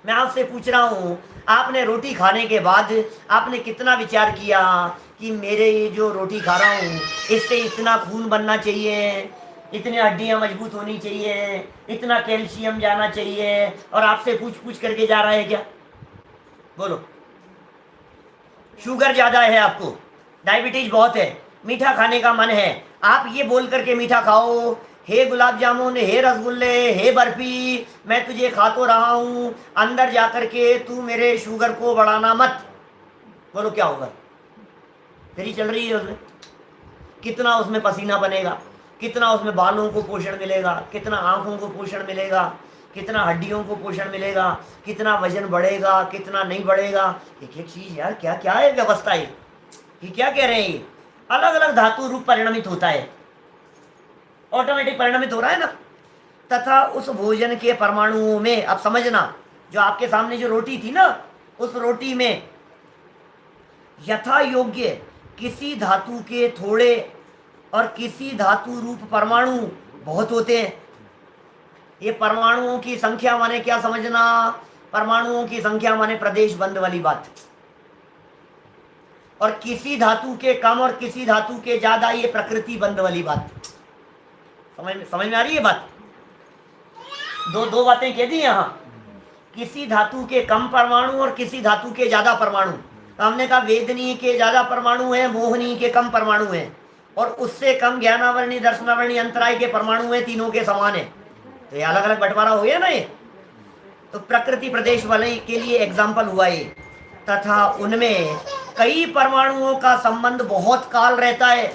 मैं आपसे पूछ रहा हूं, आपने रोटी खाने के बाद आपने कितना विचार किया कि मेरे ये जो रोटी खा रहा हूं इससे इतना खून बनना चाहिए, इतनी हड्डियां मजबूत होनी चाहिए, इतना कैल्शियम जाना चाहिए, और आपसे पूछ पूछ करके जा रहा है क्या? बोलो, शुगर ज्यादा है आपको, डायबिटीज बहुत है, मीठा खाने का मन है, आप ये बोल करके मीठा खाओ, हे गुलाब जामुन, हे रसगुल्ले, हे बर्फी, मैं तुझे खा तो रहा हूं, अंदर जाकर के तू मेरे शुगर को बढ़ाना मत। बोलो क्या होगा? तेरी चल रही है उसमें, कितना उसमें पसीना बनेगा, कितना उसमें बालों को पोषण मिलेगा, कितना आंखों को पोषण मिलेगा, कितना हड्डियों को पोषण मिलेगा, कितना वजन बढ़ेगा, कितना नहीं बढ़ेगा। एक एक चीज यार, क्या क्या है व्यवस्था है, ये क्या कह रहे हैं? अलग अलग धातु रूप परिणमित होता है, ऑटोमेटिक परिणमित हो रहा है ना। तथा उस भोजन के परमाणुओं में, अब समझना, जो आपके सामने जो रोटी थी ना, उस रोटी में यथा योग्य किसी धातु के थोड़े और किसी धातु रूप परमाणु बहुत होते हैं। ये परमाणुओं की संख्या माने क्या समझना? परमाणुओं की संख्या माने प्रदेश बंद वाली बात। और किसी धातु के कम और किसी धातु के ज्यादा, ये प्रकृति बंद वाली बात। समझ में आ रही है बात? दो बातें कह दी यहां, किसी धातु के कम परमाणु और किसी धातु के ज्यादा परमाणु। तो हमने कहा वेदनीय के ज्यादा परमाणु हैं, मोहनीय के कम परमाणु हैं, और उससे कम ज्ञानावरणी, दर्शनावरणी, अंतराय के परमाणु हैं, तीनों के समान है। तो ये अलग अलग बंटवारा हो गया ना ये। तो प्रकृति प्रदेश वाले के लिए एग्जाम्पल हुआ ये। तथा उनमें कई परमाणुओं का संबंध बहुत काल रहता है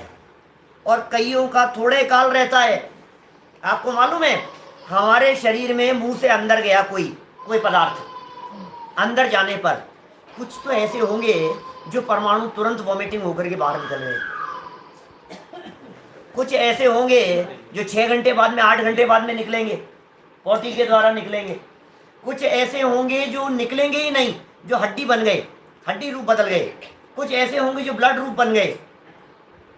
और कईयों का थोड़े काल रहता है। आपको मालूम है, हमारे शरीर में मुंह से अंदर गया कोई पदार्थ, अंदर जाने पर कुछ तो ऐसे होंगे जो परमाणु तुरंत वॉमिटिंग होकर के बाहर निकल गए, कुछ ऐसे होंगे जो 6 घंटे बाद में, 8 घंटे बाद में निकलेंगे, पोटी के द्वारा निकलेंगे, कुछ ऐसे होंगे जो निकलेंगे ही नहीं, जो हड्डी बन गए, हड्डी रूप बदल गए, कुछ ऐसे होंगे जो ब्लड रूप बन गए।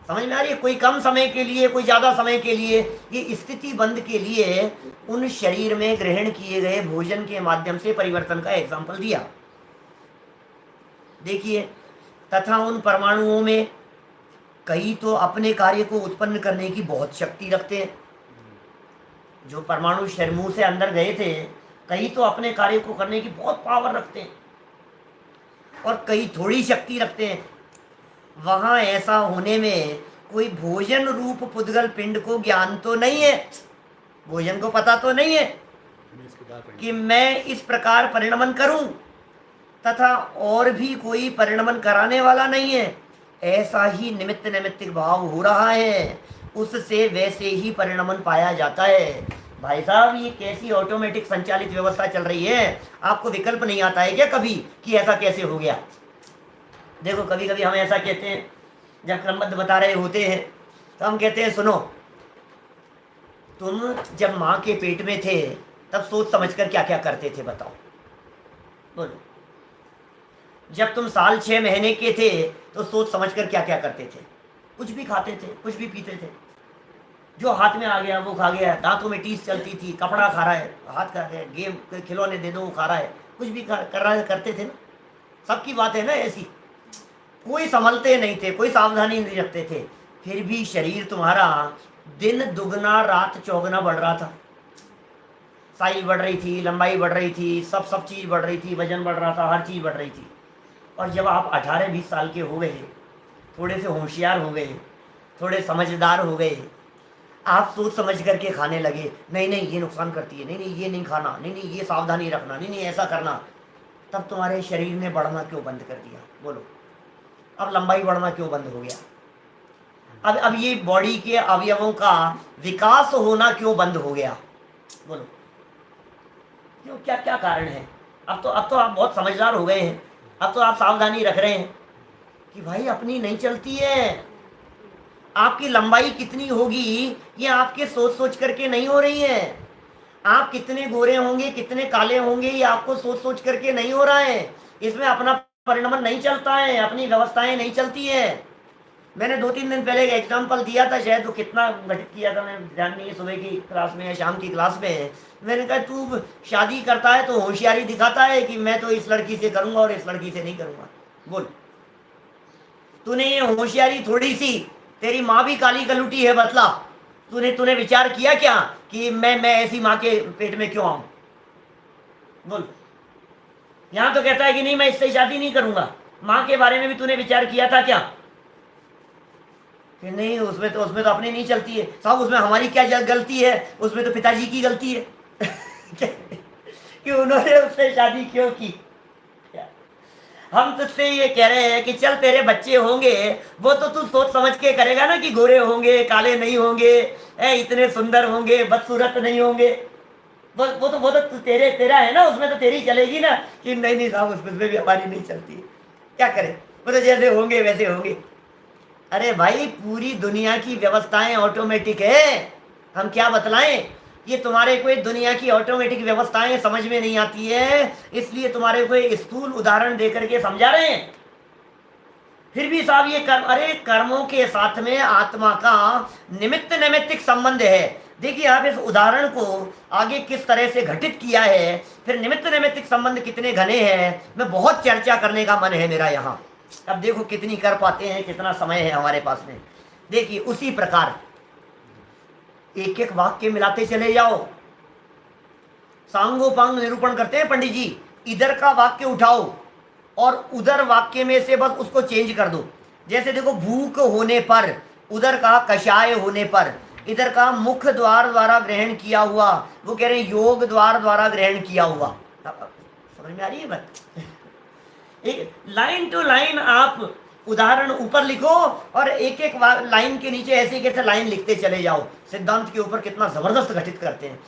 समझ में आ रही है? कोई कम समय के लिए, कोई ज्यादा समय के लिए, ये स्थिति बंद के लिए उन शरीर में ग्रहण किए गए भोजन के माध्यम से परिवर्तन का एग्जाम्पल दिया। देखिए, तथा उन परमाणुओं में कई तो अपने कार्य को उत्पन्न करने की बहुत शक्ति रखते हैं। जो परमाणु शरीर मुंह से अंदर गए थे, कई तो अपने कार्य को करने की बहुत पावर रखते हैं और कई थोड़ी शक्ति रखते हैं। वहां ऐसा होने में कोई भोजन रूप पुद्गल पिंड को ज्ञान तो नहीं है, भोजन को पता तो नहीं है कि मैं इस प्रकार परिणमन करूं, तथा और भी कोई परिणमन कराने वाला नहीं है। ऐसा ही निमित्त नैमित्तिक भाव हो रहा है, उससे वैसे ही परिणमन पाया जाता है। भाई साहब, ये कैसी ऑटोमेटिक संचालित व्यवस्था चल रही है, आपको विकल्प नहीं आता है क्या कभी कि ऐसा कैसे हो गया? देखो, कभी कभी हम ऐसा कहते हैं, जब क्रमबद्ध बता रहे होते हैं तो हम कहते हैं, सुनो, तुम जब माँ के पेट में थे तब सोच समझकर क्या क्या करते थे, बताओ, बोलो। जब तुम साल 6 महीने के थे तो सोच समझकर क्या क्या करते थे? कुछ भी खाते थे, कुछ भी पीते थे, जो हाथ में आ गया वो खा गया, दांतों में टीस चलती थी, कपड़ा खा रहा है, हाथ खा रहा है, गेम खिलौने दे दो वो खा रहा है, कुछ भी कर रहा है, करते थे ना। सबकी बात है ना ऐसी, कोई संभलते नहीं थे, कोई सावधानी नहीं रखते थे, फिर भी शरीर तुम्हारा दिन दुगना रात चौगुना बढ़ रहा था। साइज बढ़ रही थी, लंबाई बढ़ रही थी, सब चीज़ बढ़ रही थी, वजन बढ़ रहा था, हर चीज़ बढ़ रही थी। और जब आप 18-20 साल के हो गए, थोड़े से होशियार हो गए, थोड़े समझदार हो गए, आप सोच समझ करके खाने लगे, नहीं नहीं ये नुकसान करती है, नहीं नहीं ये नहीं खाना, नहीं नहीं ये सावधानी रखना, नहीं नहीं ऐसा करना, तब तुम्हारे शरीर ने बढ़ना क्यों बंद कर दिया? बोलो, अब लंबाई बढ़ना क्यों बंद हो गया? अब ये बॉडी के अवयवों का विकास होना क्यों बंद हो गया? बोलो, क्यों? क्या क्या कारण है? अब तो आप बहुत समझदार हो गए हैं, अब तो आप सावधानी रख रहे हैं कि भाई अपनी नहीं चलती है। आपकी लंबाई कितनी होगी ये आपके सोच सोच करके नहीं हो रही है। आप कितने गोरे होंगे, कितने काले होंगे, ये आपको सोच सोच करके नहीं हो रहा है। इसमें अपना परिणमन नहीं चलता है, अपनी व्यवस्थाएं नहीं चलती है। मैंने 2-3 दिन पहले एक एग्जाम्पल दिया था, शायद वो कितना घटित किया था मैंने ध्यान नहीं है, सुबह की क्लास में या शाम की क्लास में। मैंने कहा, तू शादी करता है तो होशियारी दिखाता है कि मैं तो इस लड़की से करूंगा और इस लड़की से नहीं करूंगा। बोल, तूने ये होशियारी थोड़ी सी, तेरी माँ भी काली कलूटी है, बतला, तूने विचार किया क्या कि मैं ऐसी माँ के पेट में क्यों आऊं? बोल, यहां तो कहता है कि नहीं मैं इससे शादी नहीं करूंगा। माँ के बारे में भी तूने विचार किया था क्या कि नहीं उसमें तो अपनी नहीं चलती है? साहब, उसमें हमारी क्या गलती है? उसमें तो पिताजी की गलती है कि उन्होंने उससे शादी क्यों की। हम तुझसे ये कह रहे हैं कि चल तेरे बच्चे होंगे, वो तो तू सोच समझ के करेगा ना कि गोरे होंगे, काले नहीं होंगे, इतने सुंदर होंगे, बदसूरत नहीं होंगे। वो तो तेरा है ना, उसमें तो तेरी चलेगी ना कि नहीं साहब उसमें भी हमारी नहीं चलती है। क्या करें, वो तो जैसे होंगे वैसे होंगे। अरे भाई, पूरी दुनिया की व्यवस्थाएं ऑटोमेटिक है, हम क्या बतलाएं? ये तुम्हारे को दुनिया की ऑटोमेटिक व्यवस्थाएं समझ में नहीं आती है, इसलिए तुम्हारे को स्थूल उदाहरण देकर के समझा रहे हैं। फिर भी साहब ये कर्मों के साथ में आत्मा का निमित्त नैमित्तिक संबंध है। देखिए आप इस उदाहरण को आगे किस तरह से घटित किया है, फिर निमित्त नैमित्तिक संबंध कितने घने हैं, मैं बहुत चर्चा करने का मन है मेरा यहाँ। अब देखो कितनी कर पाते हैं, कितना समय है हमारे पास में। देखिए उसी प्रकार एक एक वाक्य मिलाते चले जाओ, सांगोपांग निरूपण करते हैं पंडित जी। इधर का वाक्य उठाओ और उधर वाक्य में से बस उसको चेंज कर दो। जैसे देखो, भूख होने पर, उधर का कषाय होने पर, इधर का मुख द्वार द्वारा ग्रहण किया हुआ, वो कह रहे हैं योग द्वार द्वारा ग्रहण किया हुआ। समझ में आ रही है बात? एक लाइन टू लाइन आप उदाहरण ऊपर लिखो और एक एक लाइन के नीचे ऐसे कैसे लाइन लिखते चले जाओ। सिद्धांत के ऊपर कितना जबरदस्त घटित करते हैं।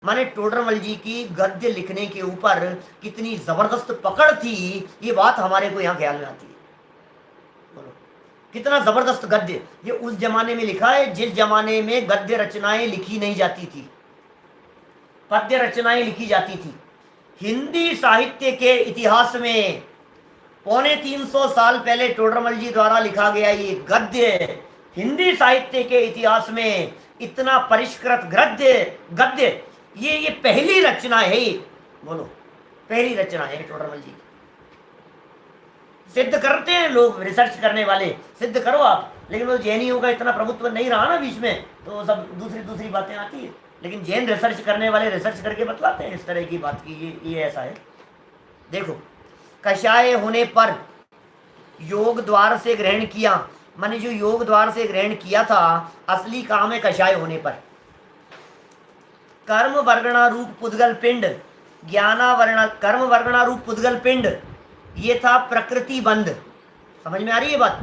माने टोडरमल जी की गद्य लिखने के ऊपर कितनी जबरदस्त पकड़ थी, ये बात हमारे को यहाँ ख्याल में आती है। बोलो, कितना जबरदस्त गद्य। ये उस जमाने में लिखा है जिस जमाने में गद्य रचनाएं लिखी नहीं जाती थी, पद्य रचनाएं लिखी जाती थी। हिंदी साहित्य के इतिहास में 325 साल पहले टोडरमल जी द्वारा लिखा गया ये गद्य हिंदी साहित्य के इतिहास में इतना परिष्कृत गद्य गद्य ये पहली रचना है। बोलो, पहली रचना है टोडरमल जी। सिद्ध करते हैं लोग, रिसर्च करने वाले, सिद्ध करो आप, लेकिन वो जैनियों का इतना प्रभुत्व नहीं रहा ना बीच में, तो सब दूसरी दूसरी बातें आती है। लेकिन जैन रिसर्च करने वाले रिसर्च करके बतलाते हैं इस तरह की बात की ये ऐसा है। देखो, कषाय होने पर योग द्वार से ग्रहण किया, माने जो योग द्वार से ग्रहण किया था, असली काम है कषाय होने पर। कर्म वर्गणा रूप पुद्गल पिंड, ज्ञानावरण कर्म वर्गणा रूप पुद्गल पिंड, ये था प्रकृति बंध। समझ में आ रही है बात?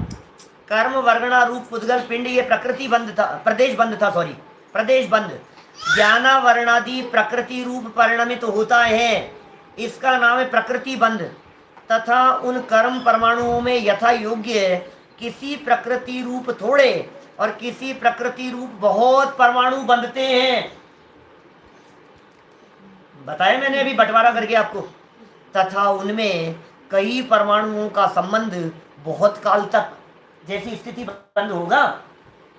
कर्म वर्गणा रूप पुद्गल पिंड ये प्रकृति बंध था, प्रदेश बंध था, सॉरी प्रदेश बंध। ज्ञानावरणादि प्रकृति रूप परिणमित होता है, इसका नाम है प्रकृति बंध। तथा उन कर्म परमाणुओं में यथा योग्य किसी प्रकृति रूप थोड़े और किसी प्रकृति रूप बहुत परमाणु बंधते हैं। बताया मैंने अभी बंटवारा करके आपको। तथा उनमें कई परमाणुओं का संबंध बहुत काल तक, जैसी स्थिति बंद होगा,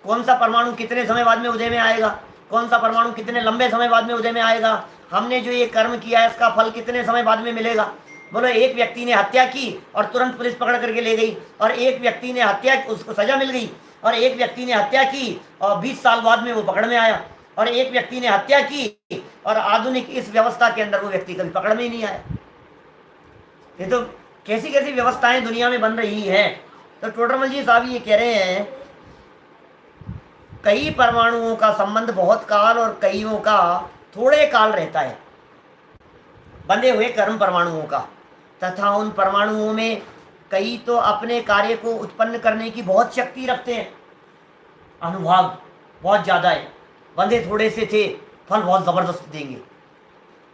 कौन सा परमाणु कितने समय बाद में उदय में आएगा, कौन सा परमाणु कितने लंबे समय बाद में उदय में आएगा, हमने जो ये कर्म किया है इसका फल कितने समय बाद में मिलेगा। बोलो, एक व्यक्ति ने हत्या की और तुरंत पुलिस पकड़ करके ले गई, और एक व्यक्ति ने हत्या, उसको सजा मिल गई, और एक व्यक्ति ने हत्या की और 20 साल बाद में वो पकड़ में आया, और एक व्यक्ति ने हत्या की और आधुनिक इस व्यवस्था के अंदर वो व्यक्ति कभी पकड़ में ही नहीं आया। ये तो कैसी कैसी व्यवस्थाएं दुनिया में बन रही है। तो टोडरमल जी साहब ये कह रहे हैं, कई परमाणुओं का संबंध बहुत काल और कईयों का थोड़े काल रहता है, बंधे हुए कर्म परमाणुओं का। तथा उन परमाणुओं में कई तो अपने कार्य को उत्पन्न करने की बहुत शक्ति रखते हैं, अनुभाग बहुत ज्यादा है, बंधे थोड़े से थे, फल बहुत जबरदस्त देंगे,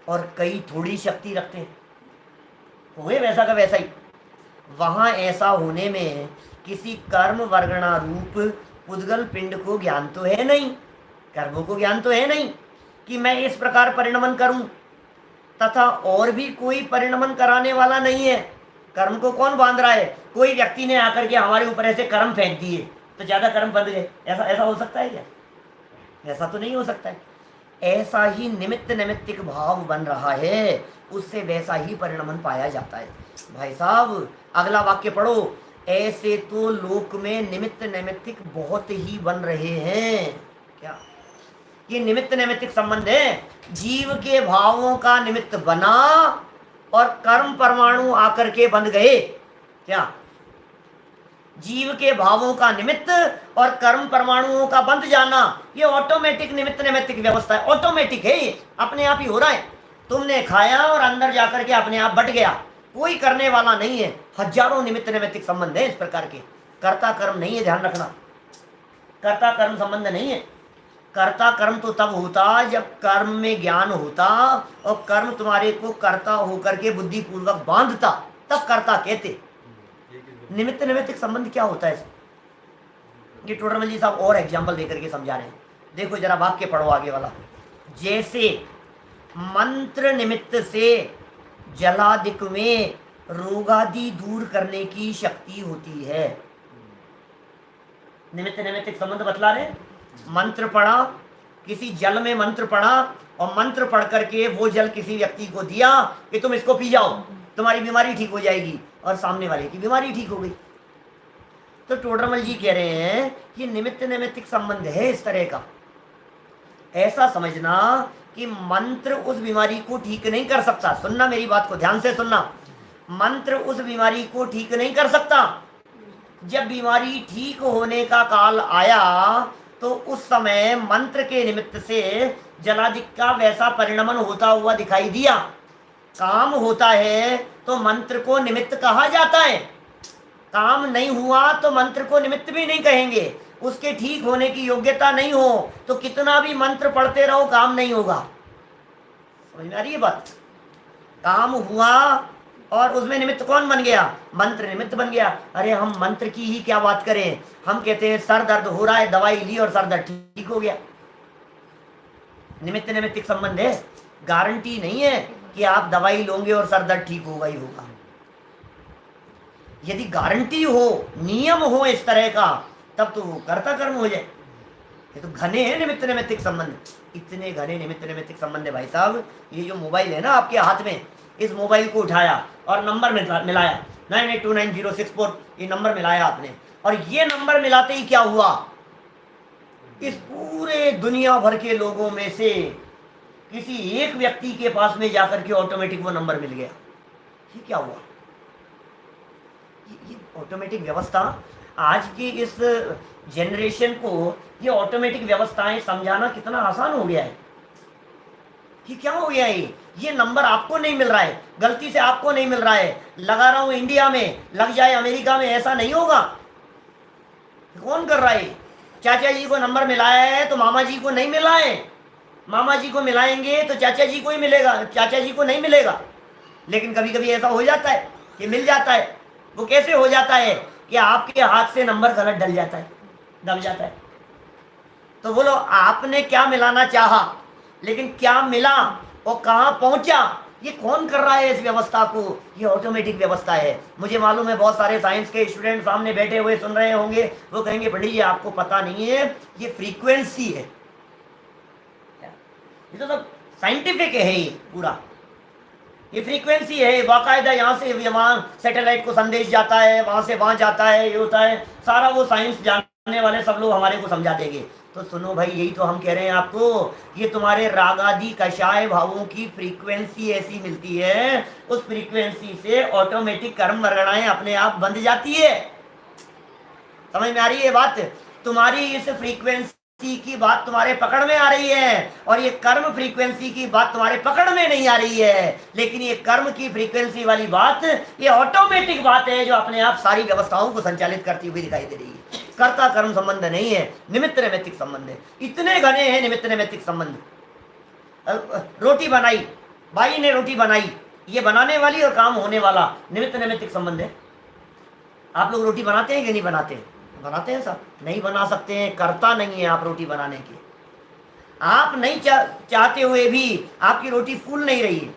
और कई थोड़ी शक्ति रखते हैं, हुए वैसा का वैसा ही। वहां ऐसा होने में किसी कर्म वर्गणा रूप पुद्गल पिंड को ज्ञान तो है नहीं, कर्मों को ज्ञान तो है नहीं कि मैं इस प्रकार परिणमन करूं, तथा और भी कोई परिणमन कराने वाला नहीं है। कर्म को कौन बांध रहा है? कोई व्यक्ति ने आकर के हमारे ऊपर ऐसे कर्म फेंक दिए तो ज्यादा कर्म बंध गए, ऐसा ऐसा हो सकता है क्या? ऐसा तो नहीं हो सकता है। ऐसा ही निमित्त नैमित्तिक भाव बन रहा है, उससे वैसा ही परिणमन पाया जाता है। भाई साहब, अगला वाक्य पढ़ो। ऐसे तो लोक में निमित्त नैमित्तिक बहुत ही बन रहे हैं। क्या ये निमित्त नैमित्तिक संबंध है? जीव के भावों का निमित्त बना और कर्म परमाणु आकर के बंध गए। क्या जीव के भावों का निमित्त और कर्म परमाणुओं का बंध जाना, ये ऑटोमेटिक निमित्त नैमित्तिक व्यवस्था है, ऑटोमेटिक है, ये अपने आप ही हो रहा है। तुमने खाया और अंदर जाकर के अपने आप बट गया, कोई करने वाला नहीं है। हजारों निमित्त नैमित्तिक संबंध है इस प्रकार के। कर्ता कर्म नहीं है, ध्यान रखना, कर्ता कर्म संबंध नहीं है। कर्ता कर्म तो तब होता जब कर्म में ज्ञान होता और कर्म तुम्हारे को कर्ता होकर के बुद्धि पूर्वक बांधता, तब कर्ता कहते। निमित्त नैमित्तिक संबंध क्या होता है? ये टोडरमल जी साहब और एग्जाम्पल देकर के समझा रहे हैं। देखो जरा वाक्य पढ़ो आगे वाला। जैसे मंत्र निमित्त से जलादिक में रोगादि दूर करने की शक्ति होती है। निमित्त नैमित्तिक संबंध बतला रहे। मंत्र पढ़ा, किसी जल में मंत्र पढ़ा और मंत्र पढ़ करके वो जल किसी व्यक्ति को दिया कि तुम इसको पी जाओ, तुम्हारी बीमारी ठीक हो जाएगी, और सामने वाले की बीमारी ठीक हो गई। तो टोडरमल जी कह रहे हैं कि निमित्त नैमित्तिक संबंध है इस तरह का। ऐसा समझना कि मंत्र उस बीमारी को ठीक नहीं कर सकता। सुनना मेरी बात को ध्यान से सुनना। मंत्र उस बीमारी को ठीक नहीं कर सकता। जब बीमारी ठीक होने का काल आया तो उस समय मंत्र के निमित्त से जलादिक का वैसा परिणमन होता हुआ दिखाई दिया। काम होता है तो मंत्र को निमित्त कहा जाता है, काम नहीं हुआ तो मंत्र को निमित्त भी नहीं कहेंगे। उसके ठीक होने की योग्यता नहीं हो तो कितना भी मंत्र पढ़ते रहो, काम नहीं होगा। समझ में आ रही है बात? काम हुआ और उसमें निमित्त कौन बन गया? मंत्र निमित्त बन गया। अरे हम मंत्र की ही क्या बात करें, हम कहते हैं सर दर्द हो रहा है, दवाई ली और सर दर्द ठीक हो गया। निमित्त नैमित्तिक संबंध है, गारंटी नहीं है कि आप दवाई लोगे और सर दर्द ठीक होगा ही होगा। यदि गारंटी हो, नियम हो इस तरह का, तब तो वो कर्ता कर्म हो जाए। ये तो घने हैं निमित्त नैमित्तिक संबंध, इतने घने निमित्त नैमित्तिक संबंध है भाई साहब। ये जो मोबाइल है ना आपके हाथ में, इस मोबाइल को उठाया और नंबर मिलाया 982904, ये नंबर मिलाया आपने, और ये नंबर मिलाते ही क्या हुआ, इस पूरे दुनिया भर के लोगों में से किसी एक व्यक्ति के पास में जाकर के ऑटोमेटिक वो नंबर मिल गया। ये क्या हुआ? ये ऑटोमेटिक व्यवस्था, आज की इस जनरेशन को ये ऑटोमेटिक व्यवस्थाएं समझाना कितना आसान हो गया है। कि क्या हो गया है, ये नंबर आपको नहीं मिल रहा है, गलती से आपको नहीं मिल रहा है, लगा रहा हूं इंडिया में, लग जाए अमेरिका में, ऐसा नहीं होगा। कौन कर रहा है? चाचा जी को नंबर मिलाया है तो मामा जी को नहीं मिला है, मामा जी को मिलाएंगे तो चाचा जी को ही मिलेगा, चाचा जी को नहीं मिलेगा। लेकिन कभी कभी ऐसा हो जाता है कि मिल जाता है। वो कैसे हो जाता है कि आपके हाथ से नंबर गलत डल जाता है, दब जाता है। तो बोलो आपने क्या मिलाना चाहा, लेकिन क्या मिला और कहां पहुंचा, ये कौन कर रहा है इस व्यवस्था को? ये ऑटोमेटिक व्यवस्था है। मुझे मालूम है बहुत सारे साइंस के स्टूडेंट सामने बैठे हुए सुन रहे होंगे, वो कहेंगे पंडित जी आपको पता नहीं है, ये फ्रीक्वेंसी है। ये तो सब साइंटिफिक है, ये पूरा ये फ्रीक्वेंसी है, बाकायदा यहाँ से वहां सैटेलाइट को संदेश जाता है, वहां से वहां जाता है, ये होता है सारा। वो साइंस जानने वाले सब लोग हमारे को समझा देंगे। तो सुनो भाई, यही तो हम कह रहे हैं आपको, ये तुम्हारे रागादि कषाय भावों की फ्रीक्वेंसी ऐसी मिलती है, उस फ्रीक्वेंसी से ऑटोमेटिक कर्म वर्गणाएं अपने आप बंध जाती है। समझ में आ रही है बात? तुम्हारी इस फ्रीक्वेंसी की बात तुम्हारे पकड़ में आ रही है, और ये कर्म फ्रीक्वेंसी की बात तुम्हारे पकड़ में नहीं आ रही है। लेकिन ये कर्म की फ्रीक्वेंसी वाली बात, ये ऑटोमेटिक बात है जो अपने आप सारी व्यवस्थाओं को संचालित करती हुई दिखाई दे रही है। कर्ता कर्म संबंध नहीं है, निमित्त नैमित्तिक संबंध है। इतने घने हैं निमित्त नैमित्तिक संबंध। रोटी बनाई, बाई ने रोटी बनाई, ये बनाने वाली और काम होने वाला निमित्त नैमित्तिक संबंध है। आप लोग रोटी बनाते हैं कि नहीं बनाते? बनाते हैं सब। नहीं बना सकते हैं, कर्ता नहीं है आप रोटी बनाने के। आप नहीं चाहते हुए भी आपकी रोटी फूल नहीं रही है,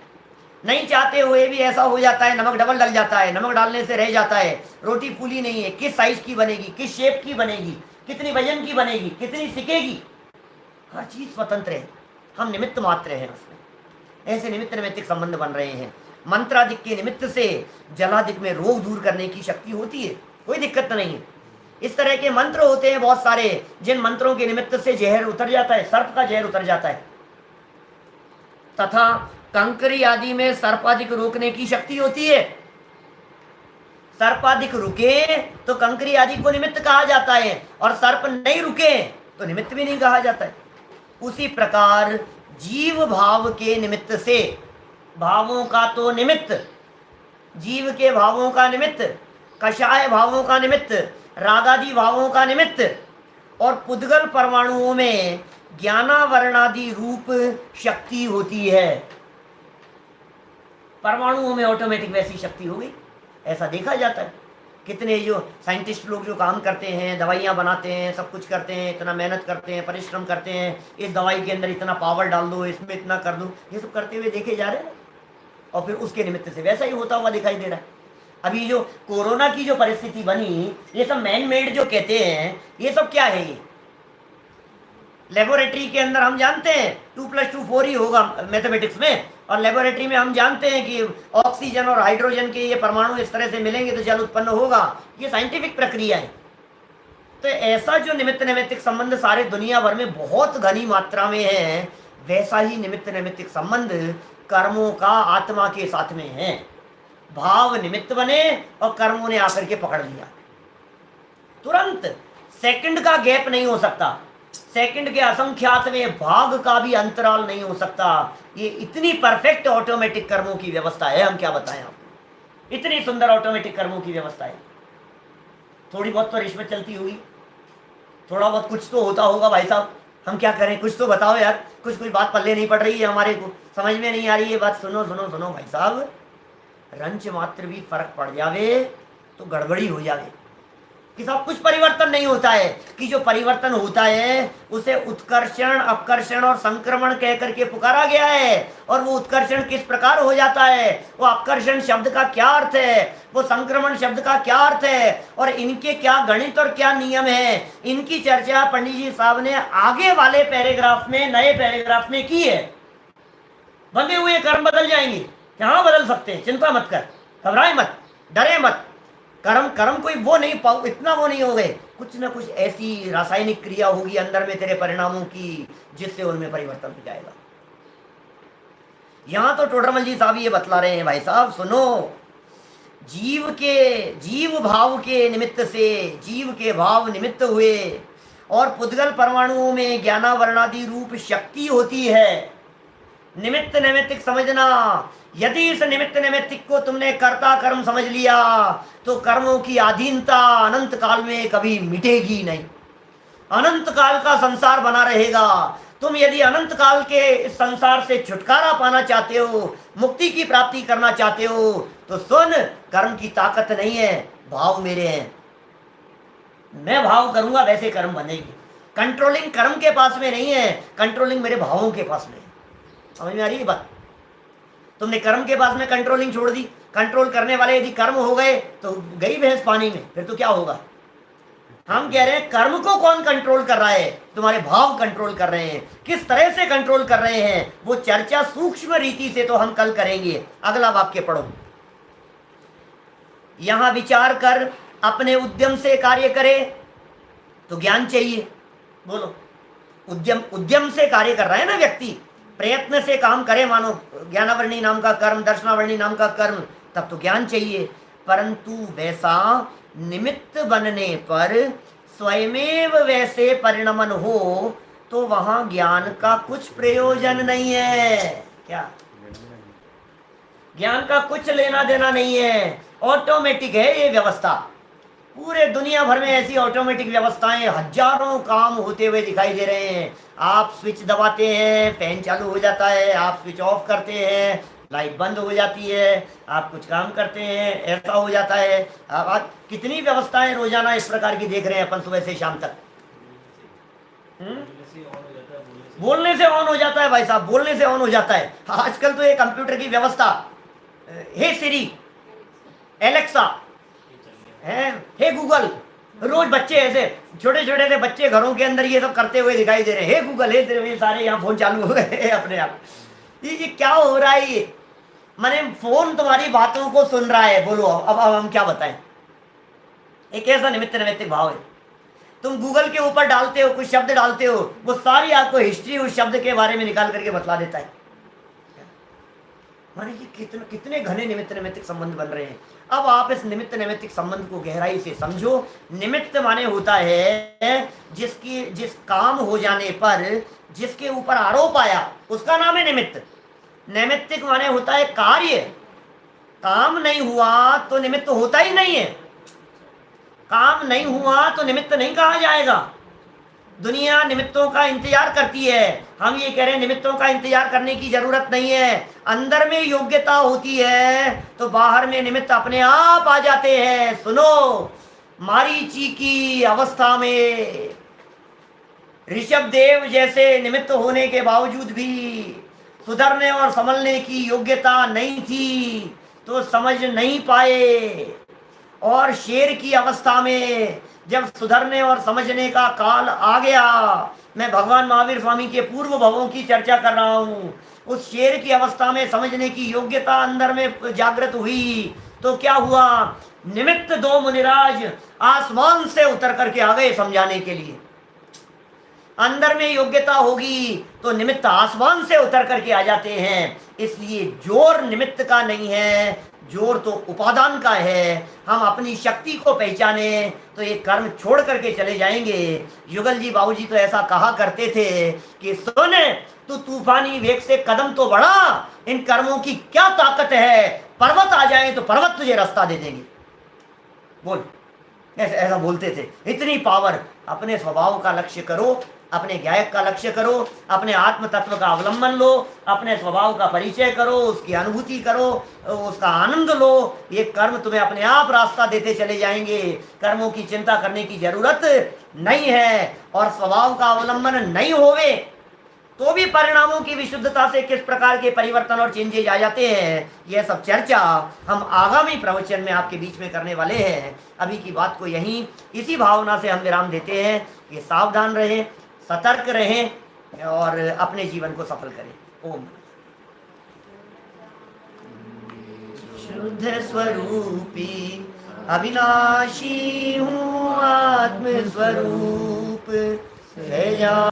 नहीं चाहते हुए भी ऐसा हो जाता है, नमक डबल डल जाता है, नमक डालने से रह जाता है, रोटी फूली नहीं है। किस साइज की बनेगी, किस शेप की बनेगी, कितनी वजन की बनेगी, कितनी सिकेगी, हर चीज स्वतंत्र है, हम निमित्त मात्र हैं उसमें। ऐसे निमित्त नैमित्तिक संबंध बन रहे हैं। मंत्रादिक के निमित्त से जलादिक में रोग दूर करने की शक्ति होती है, कोई दिक्कत नहीं है। इस तरह के मंत्र होते हैं बहुत सारे, जिन मंत्रों के निमित्त से जहर उतर जाता है, सर्प का जहर उतर जाता है। तथा कंकरी आदि में सर्पादिक रोकने की शक्ति होती है। सर्पादिक रुके तो कंकरी आदि को निमित्त कहा जाता है, और सर्प नहीं रुके तो निमित्त भी नहीं कहा जाता है। उसी प्रकार जीव भाव के निमित्त से, भावों का तो निमित्त, जीव के भावों का निमित्त, कषाय भावों का निमित्त, रागादि भावों का निमित्त, और पुद्गल परमाणुओं में ज्ञानावरणादि रूप शक्ति होती है। परमाणुओं में ऑटोमेटिक वैसी शक्ति हो गई, ऐसा देखा जाता है। कितने जो साइंटिस्ट लोग जो काम करते हैं, दवाइयाँ बनाते हैं, सब कुछ करते हैं, इतना मेहनत करते हैं, परिश्रम करते हैं, इस दवाई के अंदर इतना पावर डाल दो, इसमें इतना कर दो, ये सब करते हुए देखे जा रहे हैं, और फिर उसके निमित्त से वैसा ही होता हुआ दिखाई दे रहा है। अभी जो कोरोना की जो परिस्थिति बनी, ये सब मैन मेड जो कहते हैं, ये सब क्या है? ये लेबोरेटरी के अंदर हम जानते हैं 2+2 4 ही होगा मैथमेटिक्स में, और लेबोरेटरी में हम जानते हैं कि ऑक्सीजन और हाइड्रोजन के ये परमाणु इस तरह से मिलेंगे तो जल उत्पन्न होगा। ये साइंटिफिक प्रक्रिया है। तो ऐसा जो निमित्त नैमित्तिक संबंध सारे दुनिया भर में बहुत घनी मात्रा में है, वैसा ही निमित्त नैमित्तिक संबंध कर्मों का आत्मा के साथ में है। भाव निमित्त बने और कर्मों ने आकर के पकड़ लिया, तुरंत सेकंड का गैप नहीं हो सकता, सेकंड के असंख्यात में भाग का भी अंतराल नहीं हो सकता। ये इतनी परफेक्ट ऑटोमेटिक कर्मों की व्यवस्था है, हम क्या बताएं आपको, इतनी सुंदर ऑटोमेटिक कर्मों की व्यवस्था है। थोड़ी बहुत तो रिश्वत चलती होगी, थोड़ा बहुत कुछ तो होता होगा भाई साहब, हम क्या करें, कुछ तो बताओ यार, कुछ बात पल्ले नहीं पड़ रही है, हमारे को समझ में नहीं आ रही है बात। सुनो सुनो सुनो भाई साहब, रंच मात्र भी फर्क पड़ जावे तो गड़बड़ी हो जावे। कि सब कुछ परिवर्तन नहीं होता है, कि जो परिवर्तन होता है उसे उत्कर्षण, अपकर्षण और संक्रमण कह करके पुकारा गया है। और वो उत्कर्षण किस प्रकार हो जाता है, वो अपकर्षण शब्द का क्या अर्थ है, वो संक्रमण शब्द का क्या अर्थ है, और इनके क्या गणित और क्या नियम है, इनकी चर्चा पंडित जी साहब ने आगे वाले पैराग्राफ में, नए पैराग्राफ में की है। बंधे हुए कर्म बदल जाएंगे, क्या बदल सकते हैं, चिंता मत कर, घबराए मत, डरे मत। कर्म कर्म कोई वो नहीं पाओ, इतना वो नहीं हो गए, कुछ ना कुछ ऐसी रासायनिक क्रिया होगी अंदर में तेरे परिणामों की जिससे उनमें परिवर्तन हो जाएगा। यहां तो टोडरमल जी साहब ये बतला रहे हैं, भाई साहब सुनो, जीव भाव के निमित्त से, जीव के भाव निमित्त हुए और पुद्गल परमाणुओं में ज्ञानावरणादि रूप शक्ति होती है। निमित्त नैमित्तिक समझना, यदि इस निमित्त नैमित्तिक को तुमने कर्ता कर्म समझ लिया तो कर्मों की अधीनता अनंत काल में कभी मिटेगी नहीं, अनंत काल का संसार बना रहेगा। तुम यदि अनंत काल के इस संसार से छुटकारा पाना चाहते हो, मुक्ति की प्राप्ति करना चाहते हो, तो सुन, कर्म की ताकत नहीं है, भाव मेरे हैं। मैं भाव करूंगा वैसे कर्म बनेगी। कंट्रोलिंग कर्म के पास में नहीं है, कंट्रोलिंग मेरे भावों के पास में है। समझ में आ रही है बात? तुमने कर्म के पास में कंट्रोलिंग छोड़ दी, कंट्रोल करने वाले यदि कर्म हो गए तो गई भैंस पानी में, फिर तो क्या होगा। हम कह रहे हैं कर्म को कौन कंट्रोल कर रहा है, तुम्हारे भाव कंट्रोल कर रहे हैं। किस तरह से कंट्रोल कर रहे हैं वो चर्चा सूक्ष्म रीति से तो हम कल करेंगे। अगला वाक्य पढ़ो, यहां विचार कर अपने उद्यम से कार्य करे तो ज्ञान चाहिए। बोलो, उद्यम से कार्य कर रहा है ना व्यक्ति, प्रयत्न से काम करे, मानो ज्ञानावरणी नाम का कर्म, दर्शनावरणी नाम का कर्म, तब तो ज्ञान चाहिए। परंतु वैसा निमित्त बनने पर स्वयमेव वैसे परिणमन हो तो वहां ज्ञान का कुछ प्रयोजन नहीं है। क्या ज्ञान का कुछ लेना देना नहीं है, ऑटोमेटिक है ये व्यवस्था। पूरे दुनिया भर में ऐसी ऑटोमेटिक व्यवस्थाएं, हजारों काम होते हुए दिखाई दे रहे हैं। आप स्विच दबाते हैं, फैन चालू हो जाता है, आप स्विच ऑफ करते हैं, लाइट बंद हो जाती है, आप कुछ काम करते हैं, ऐसा हो जाता है। आप कितनी व्यवस्थाएं रोजाना इस प्रकार की देख रहे हैं अपन सुबह से शाम तक। बोलने से ऑन हो जाता है भाई साहब, बोलने से ऑन हो जाता है। आजकल तो ये कंप्यूटर की व्यवस्था, हे सिरी, एलेक्सा, हे गूगल, रोज बच्चे ऐसे छोटे छोटे से बच्चे घरों के अंदर ये सब करते हुए दिखाई दे रहे हैं। हे गूगल, हे सारे यहाँ फोन चालू हो गए अपने आप। ये क्या हो रहा है, ये माने फोन तुम्हारी बातों को सुन रहा है। बोलो अब हम क्या बताएं। एक ऐसा निमित्त नैमित्तिक भाव है। तुम गूगल के ऊपर डालते हो, कुछ शब्द डालते हो, वो सारी आपको हिस्ट्री उस शब्द के बारे में निकाल करके बतला देता है। माने ये कितने घने निमित्त नैमित्तिक संबंध बन रहे हैं। अब आप इस निमित्त नैमित्तिक संबंध को गहराई से समझो। निमित्त माने होता है जिस काम हो जाने पर जिसके ऊपर आरोप आया उसका नाम है निमित्त। नैमित्तिक माने होता है कार्य। काम नहीं हुआ तो निमित्त होता ही नहीं है। काम नहीं हुआ तो निमित्त नहीं कहा जाएगा। दुनिया निमित्तों का इंतजार करती है, हम ये कह रहे हैं निमित्तों का इंतजार करने की जरूरत नहीं है। अंदर में योग्यता होती है तो बाहर में निमित्त अपने आप आ जाते हैं। सुनो, मारीची की अवस्था में ऋषभ देव जैसे निमित्त होने के बावजूद भी सुधरने और संभलने की योग्यता नहीं थी तो समझ नहीं पाए। और शेर की अवस्था में जब सुधरने और समझने का काल आ गया, मैं भगवान महावीर स्वामी के पूर्व भवों की चर्चा कर रहा हूँ, उस शेर की अवस्था में समझने की योग्यता अंदर में जागृत हुई तो क्या हुआ, निमित्त दो मुनिराज आसमान से उतर करके आ गए समझाने के लिए। अंदर में योग्यता होगी तो निमित्त आसमान से उतर करके आ जाते हैं। इसलिए जोर निमित्त का नहीं है, जोर तो उपादान का है। हम अपनी शक्ति को पहचाने तो ये कर्म छोड़ करके चले जाएंगे। युगल जी बाबूजी तो ऐसा कहा करते थे कि सुन, तू तूफानी वेग से कदम तो बढ़ा, इन कर्मों की क्या ताकत है, पर्वत आ जाए तो पर्वत तुझे रास्ता दे देंगे। बोल, ऐसा बोलते थे, इतनी पावर। अपने स्वभाव का लक्ष्य करो, अपने गायक का लक्ष्य करो, अपने आत्म तत्व का अवलंबन लो, अपने स्वभाव का परिचय करो, उसकी अनुभूति करो, उसका आनंद लो। ये कर्म तुम्हें अपने आप रास्ता देते चले जाएंगे। कर्मों की चिंता करने की जरूरत नहीं है। और स्वभाव का अवलंबन नहीं होवे तो भी परिणामों की विशुद्धता से किस प्रकार के परिवर्तन और चेंजेज आ जाते हैं, यह सब चर्चा हम आगामी प्रवचन में आपके बीच में करने वाले हैं। अभी की बात को यहीं इसी भावना से हम विराम देते हैं कि सावधान रहें, सतर्क रहें और अपने जीवन को सफल करें। ओम। शुद्ध स्वरूपी अविनाशी हूँ आत्म स्वरूप है।